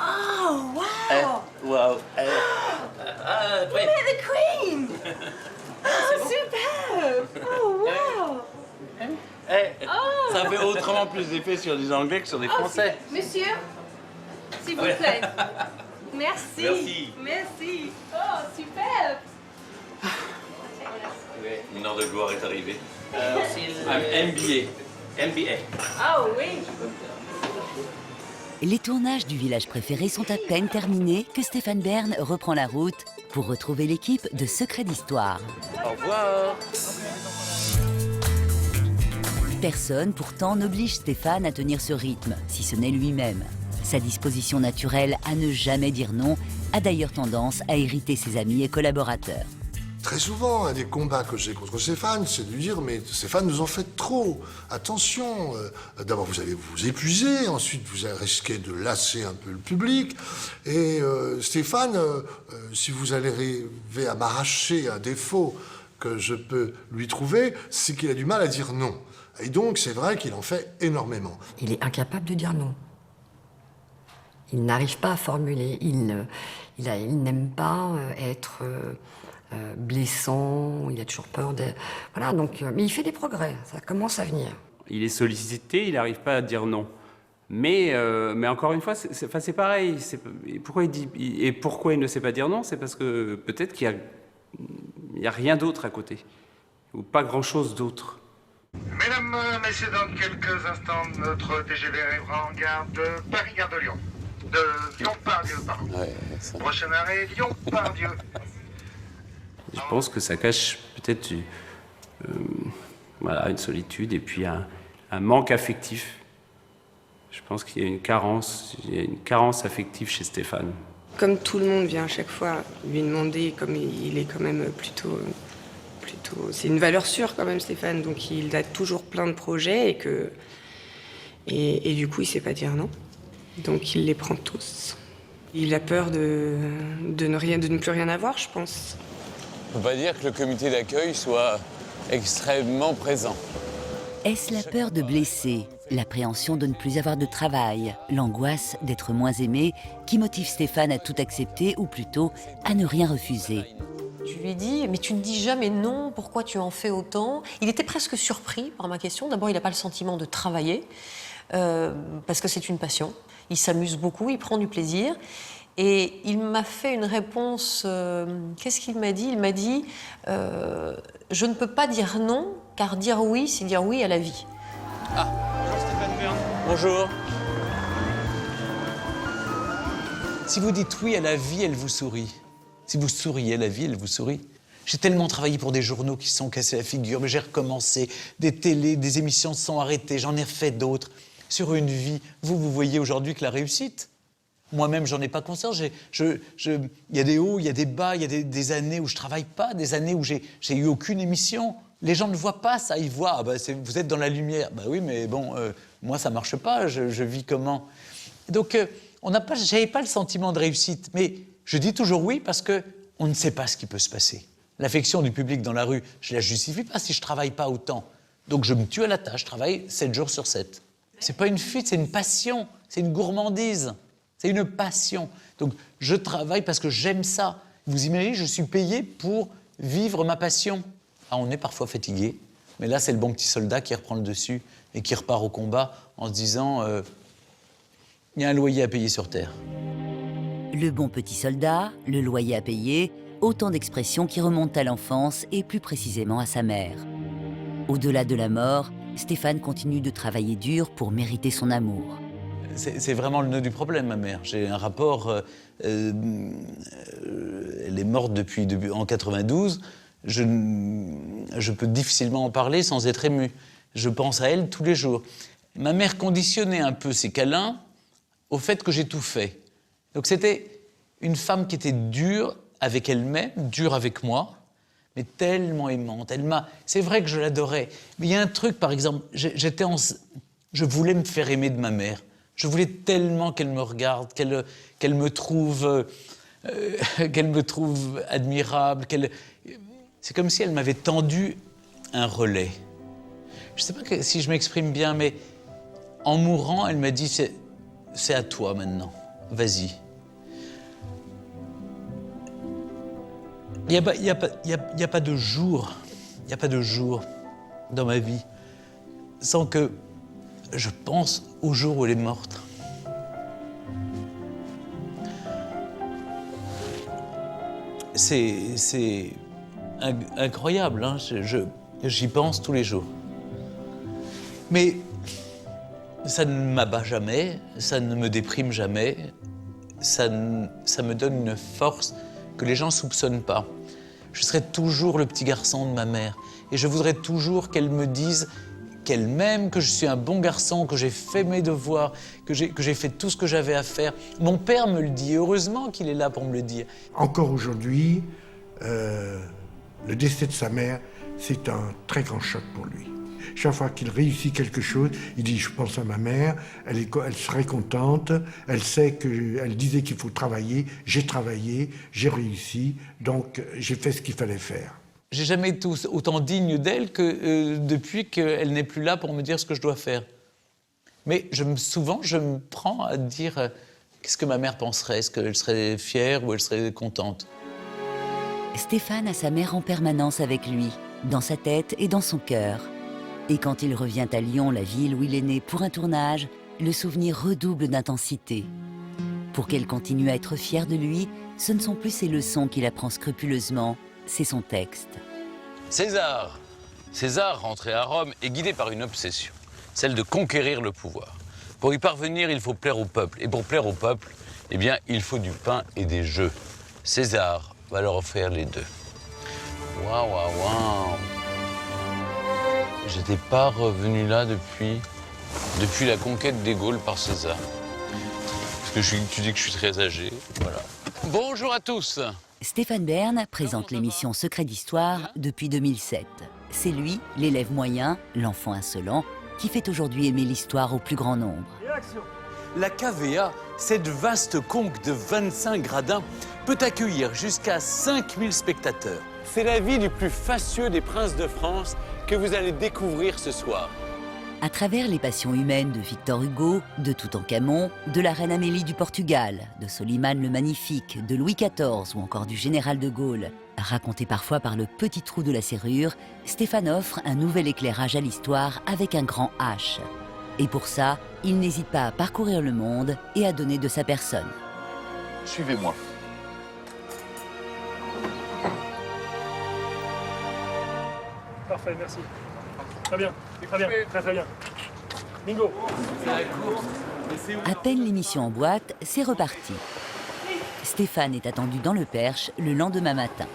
Oh, wow! Waouh. We met the Queen! Oh, superbe! Oh, wow! Oh. Ça fait autrement plus d'effet sur des Anglais que sur des Français. Monsieur, s'il vous plaît. Merci. Merci. Oh, superbe! Une heure de gloire est arrivée. MBA. Oh, oui. Les tournages du village préféré sont à peine terminés que Stéphane Bern reprend la route pour retrouver l'équipe de Secrets d'Histoire. Au revoir. Personne, pourtant, n'oblige Stéphane à tenir ce rythme, si ce n'est lui-même. Sa disposition naturelle à ne jamais dire non a d'ailleurs tendance à irriter ses amis et collaborateurs. Très souvent, un des combats que j'ai contre Stéphane, c'est de lui dire « Mais Stéphane, nous en faites trop. Attention, d'abord vous allez vous épuiser, ensuite vous allez risquer de lasser un peu le public. Et Stéphane, si vous allez arriver à m'arracher un défaut que je peux lui trouver, c'est qu'il a du mal à dire non. Et donc, c'est vrai qu'il en fait énormément. Il est incapable de dire non. Il n'arrive pas à formuler. Il n'aime pas être blessant. Il a toujours peur de... Voilà, donc... mais il fait des progrès. Ça commence à venir. Il est sollicité, il n'arrive pas à dire non. Mais encore une fois, c'est pareil. Pourquoi il ne sait pas dire non? C'est parce que peut-être qu'il n'y a rien d'autre à côté. Ou pas grand-chose d'autre. Mesdames, messieurs, dans quelques instants, notre TGV arrivera en gare de Paris-Gare de Lyon. De Lyon-Pardieu, pardon. Ouais, Prochain arrêt, Lyon-Pardieu. Je pense que ça cache peut-être voilà, une solitude et puis un manque affectif. Je pense qu'il y a une carence affective chez Stéphane. Comme tout le monde vient à chaque fois lui demander, comme il est quand même plutôt... C'est une valeur sûre quand même, Stéphane, donc il a toujours plein de projets et du coup il sait pas dire non. Donc il les prend tous. Il a peur de ne plus rien avoir, je pense. On peut pas dire que le comité d'accueil soit extrêmement présent. Est-ce la peur de blesser L'appréhension de ne plus avoir de travail, l'angoisse d'être moins aimé, qui motive Stéphane à tout accepter, ou plutôt à ne rien refuser. Je lui ai dit, mais tu ne dis jamais non, pourquoi tu en fais autant? Il était presque surpris par ma question. D'abord, il n'a pas le sentiment de travailler, parce que c'est une passion. Il s'amuse beaucoup, il prend du plaisir. Et il m'a fait une réponse, qu'est-ce qu'il m'a dit? Il m'a dit, je ne peux pas dire non, car dire oui, c'est dire oui à la vie. Ah, bonjour Stéphane Bern. Bonjour. Si vous dites oui à la vie, elle vous sourit. Si vous souriez à la vie, elle vous sourit. J'ai tellement travaillé pour des journaux qui se sont cassés la figure, mais j'ai recommencé. Des télés, des émissions se sont arrêtées, j'en ai refait d'autres. Sur une vie, vous voyez aujourd'hui que la réussite. Moi-même, j'en ai pas conscience. Il y a des hauts, il y a des bas, il y a des années où je travaille pas, des années où j'ai eu aucune émission. Les gens ne voient pas ça, ils voient, ah bah vous êtes dans la lumière. Bah oui, mais bon, moi ça marche pas, je vis comment? Donc, j'avais pas le sentiment de réussite, mais je dis toujours oui parce que on ne sait pas ce qui peut se passer. L'affection du public dans la rue, je la justifie pas si je travaille pas autant. Donc je me tue à la tâche, je travaille 7 jours sur 7. C'est pas une fuite, c'est une passion, c'est une gourmandise, c'est une passion. Donc je travaille parce que j'aime ça. Vous imaginez, je suis payé pour vivre ma passion. Ah, on est parfois fatigué, mais là c'est le bon petit soldat qui reprend le dessus et qui repart au combat en se disant il y a un loyer à payer sur terre. Le bon petit soldat, le loyer à payer, autant d'expressions qui remontent à l'enfance et plus précisément à sa mère. Au-delà de la mort, Stéphane continue de travailler dur pour mériter son amour. C'est vraiment le nœud du problème, ma mère. J'ai un rapport... elle est morte en 92. Je peux difficilement en parler sans être ému. Je pense à elle tous les jours. Ma mère conditionnait un peu ses câlins au fait que j'ai tout fait. Donc c'était une femme qui était dure avec elle-même, dure avec moi, mais tellement aimante. C'est vrai que je l'adorais. Mais il y a un truc, par exemple, je voulais me faire aimer de ma mère. Je voulais tellement qu'elle me regarde, qu'elle me trouve admirable. C'est comme si elle m'avait tendu un relais. Je ne sais pas si je m'exprime bien, mais en mourant, elle m'a dit c'est à toi maintenant, vas-y. Il n'y a pas de jour dans ma vie sans que je pense au jour où elle est morte. C'est incroyable, hein? J'y pense tous les jours. Mais ça ne m'abat jamais, ça ne me déprime jamais, ça me donne une force que les gens ne soupçonnent pas. Je serai toujours le petit garçon de ma mère et je voudrais toujours qu'elle me dise qu'elle m'aime, que je suis un bon garçon, que j'ai fait mes devoirs, que j'ai fait tout ce que j'avais à faire. Mon père me le dit, heureusement qu'il est là pour me le dire. Encore aujourd'hui, le décès de sa mère, c'est un très grand choc pour lui. Chaque fois qu'il réussit quelque chose, il dit « je pense à ma mère, elle serait contente, elle disait qu'il faut travailler, j'ai travaillé, j'ai réussi, donc j'ai fait ce qu'il fallait faire ». J'ai jamais été autant digne d'elle que depuis qu'elle n'est plus là pour me dire ce que je dois faire. Mais souvent, je me prends à dire qu'est-ce que ma mère penserait, est-ce qu'elle serait fière ou elle serait contente. Stéphane a sa mère en permanence avec lui, dans sa tête et dans son cœur. Et quand il revient à Lyon, la ville où il est né, pour un tournage, le souvenir redouble d'intensité. Pour qu'elle continue à être fière de lui, ce ne sont plus ses leçons qu'il apprend scrupuleusement, c'est son texte. César rentré à Rome est guidé par une obsession, celle de conquérir le pouvoir. Pour y parvenir, il faut plaire au peuple. Et pour plaire au peuple, eh bien, il faut du pain et des jeux. César va leur offrir les deux. Waouh, waouh, waouh. J'étais pas revenu là depuis la conquête des Gaules par César. Parce que tu dis que je suis très âgé, voilà. Bonjour à tous. Stéphane Bern présente l'émission Secret d'Histoire depuis 2007. C'est lui, l'élève moyen, l'enfant insolent, qui fait aujourd'hui aimer l'histoire au plus grand nombre. La KVA, cette vaste conque de 25 gradins, peut accueillir jusqu'à 5000 spectateurs. C'est la vie du plus fastueux des princes de France que vous allez découvrir ce soir. À travers les passions humaines de Victor Hugo, de Toutankhamon, de la reine Amélie du Portugal, de Soliman le Magnifique, de Louis XIV ou encore du général de Gaulle, raconté parfois par le petit trou de la serrure, Stéphane offre un nouvel éclairage à l'histoire avec un grand H. Et pour ça, il n'hésite pas à parcourir le monde et à donner de sa personne. Suivez-moi. Parfait, merci. Très bien, très bien. Bingo. À peine l'émission en boîte, c'est reparti. Stéphane est attendu dans le Perche le lendemain matin.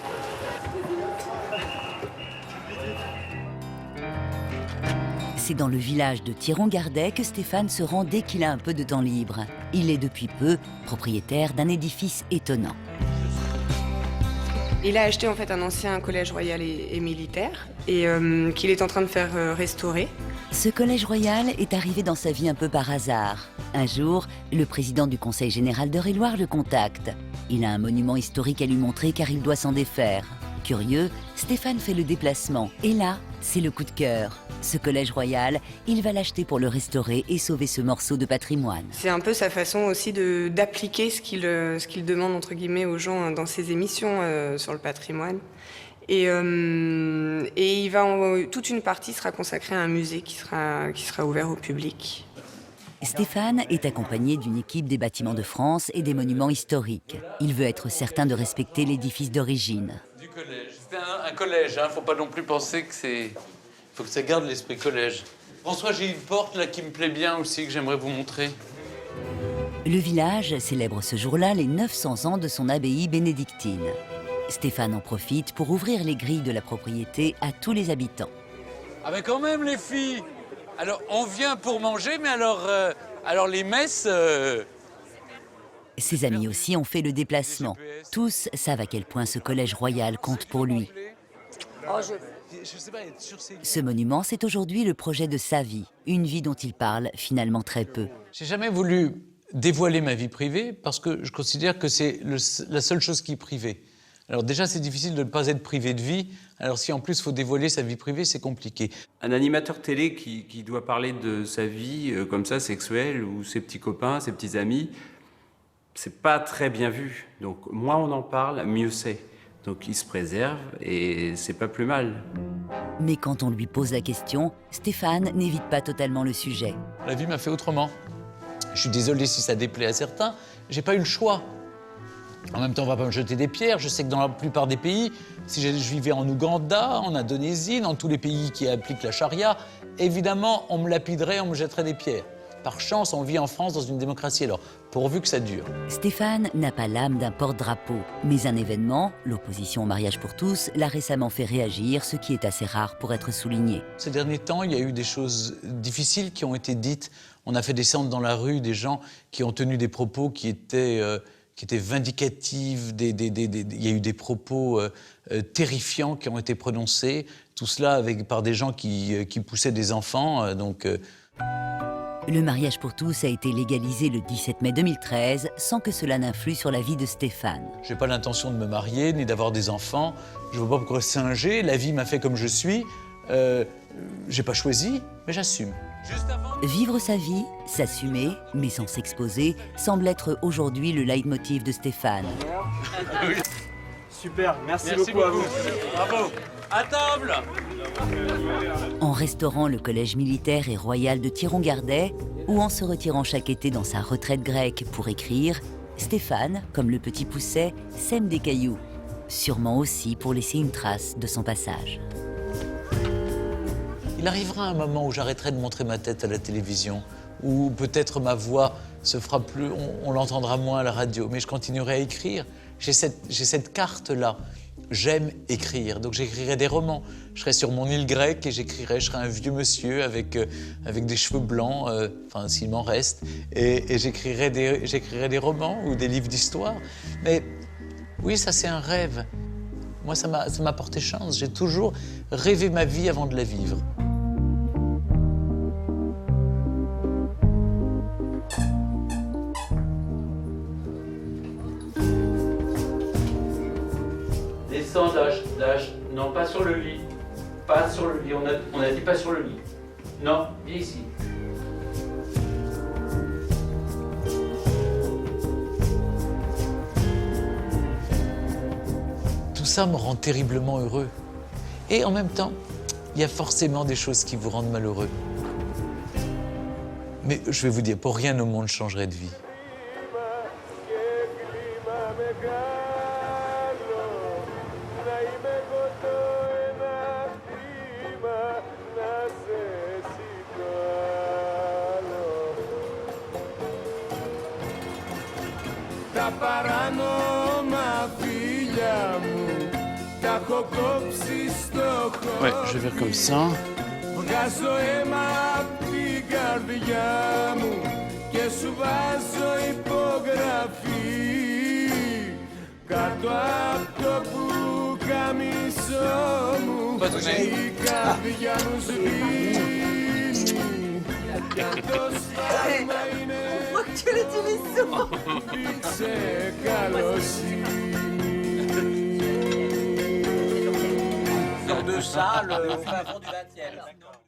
C'est dans le village de Thiron-Gardet que Stéphane se rend dès qu'il a un peu de temps libre. Il est depuis peu propriétaire d'un édifice étonnant. Il a acheté en fait un ancien collège royal et militaire et qu'il est en train de faire restaurer. Ce collège royal est arrivé dans sa vie un peu par hasard. Un jour, le président du Conseil général d'Eure-et-Loir le contacte. Il a un monument historique à lui montrer car il doit s'en défaire. Curieux, Stéphane fait le déplacement. Et là, c'est le coup de cœur. Ce collège royal, il va l'acheter pour le restaurer et sauver ce morceau de patrimoine. C'est un peu sa façon aussi d'appliquer ce qu'il demande entre guillemets aux gens dans ses émissions sur le patrimoine. Et toute une partie sera consacrée à un musée qui sera ouvert au public. Stéphane est accompagné d'une équipe des Bâtiments de France et des Monuments historiques. Il veut être certain de respecter l'édifice d'origine. Du collège. C'était un collège, hein. Faut pas non plus penser que c'est... Faut que ça garde l'esprit collège. François, j'ai une porte là qui me plaît bien aussi, que j'aimerais vous montrer. Le village célèbre ce jour-là les 900 ans de son abbaye bénédictine. Stéphane en profite pour ouvrir les grilles de la propriété à tous les habitants. Ah ben quand même les filles. Alors on vient pour manger, mais alors les messes... Ses amis aussi ont fait le déplacement. Tous savent à quel point ce collège royal compte pour lui. Ce monument, c'est aujourd'hui le projet de sa vie, une vie dont il parle finalement très peu. J'ai jamais voulu dévoiler ma vie privée parce que je considère que c'est la seule chose qui est privée. Alors déjà, c'est difficile de ne pas être privé de vie. Alors si en plus il faut dévoiler sa vie privée, c'est compliqué. Un animateur télé qui doit parler de sa vie comme ça, sexuelle, ou ses petits copains, ses petits amis, c'est pas très bien vu. Donc moins on en parle, mieux c'est. Donc il se préserve et c'est pas plus mal. Mais quand on lui pose la question, Stéphane n'évite pas totalement le sujet. La vie m'a fait autrement. Je suis désolé si ça déplaît à certains, j'ai pas eu le choix. En même temps, on va pas me jeter des pierres. Je sais que dans la plupart des pays, si je vivais en Ouganda, en Indonésie, dans tous les pays qui appliquent la charia, évidemment, on me lapiderait, on me jetterait des pierres. Par chance, on vit en France dans une démocratie, alors pourvu que ça dure. Stéphane n'a pas l'âme d'un porte-drapeau, mais un événement, l'opposition au mariage pour tous, l'a récemment fait réagir, ce qui est assez rare pour être souligné. Ces derniers temps, il y a eu des choses difficiles qui ont été dites. On a fait descendre dans la rue des gens qui ont tenu des propos qui étaient vindicatifs. Il y a eu des propos terrifiants qui ont été prononcés. Tout cela par des gens qui poussaient des enfants. Le mariage pour tous a été légalisé le 17 mai 2013 sans que cela n'influe sur la vie de Stéphane. Je n'ai pas l'intention de me marier ni d'avoir des enfants. Je ne vois pas pourquoi singer. La vie m'a fait comme je suis. J'ai pas choisi, mais j'assume. Vivre sa vie, s'assumer, mais sans s'exposer, semble être aujourd'hui le leitmotiv de Stéphane. Super, merci beaucoup à vous. Bravo. À table. En restaurant le collège militaire et royal de Thiron-Gardet, ou en se retirant chaque été dans sa retraite grecque pour écrire, Stéphane, comme le petit Pousset, sème des cailloux, sûrement aussi pour laisser une trace de son passage. Il arrivera un moment où j'arrêterai de montrer ma tête à la télévision, où peut-être ma voix se fera plus, on l'entendra moins à la radio, mais je continuerai à écrire. J'ai cette carte-là. J'aime écrire, donc j'écrirai des romans. Je serai sur mon île grecque et je serai un vieux monsieur avec des cheveux blancs, enfin s'il m'en reste, et j'écrirai des romans ou des livres d'histoire. Mais oui, ça c'est un rêve. Moi, ça m'a porté chance. J'ai toujours rêvé ma vie avant de la vivre. Descends, lâche, non, pas sur le lit. Pas sur le lit, on a dit pas sur le lit. Non, viens ici. Tout ça me rend terriblement heureux. Et en même temps, il y a forcément des choses qui vous rendent malheureux. Mais je vais vous dire, pour rien au monde je changerai de vie. Ouais, je vais faire comme ça. Βγάζω αίμα απ' την καρδιά μου και σου βάζω υπογραφή κάτω απ' το πουκαμισό μου η καρδιά μου σβήνει κι το σφάλμα είναι δείξε καλοσύνη. De ça, le fin fond du 20e.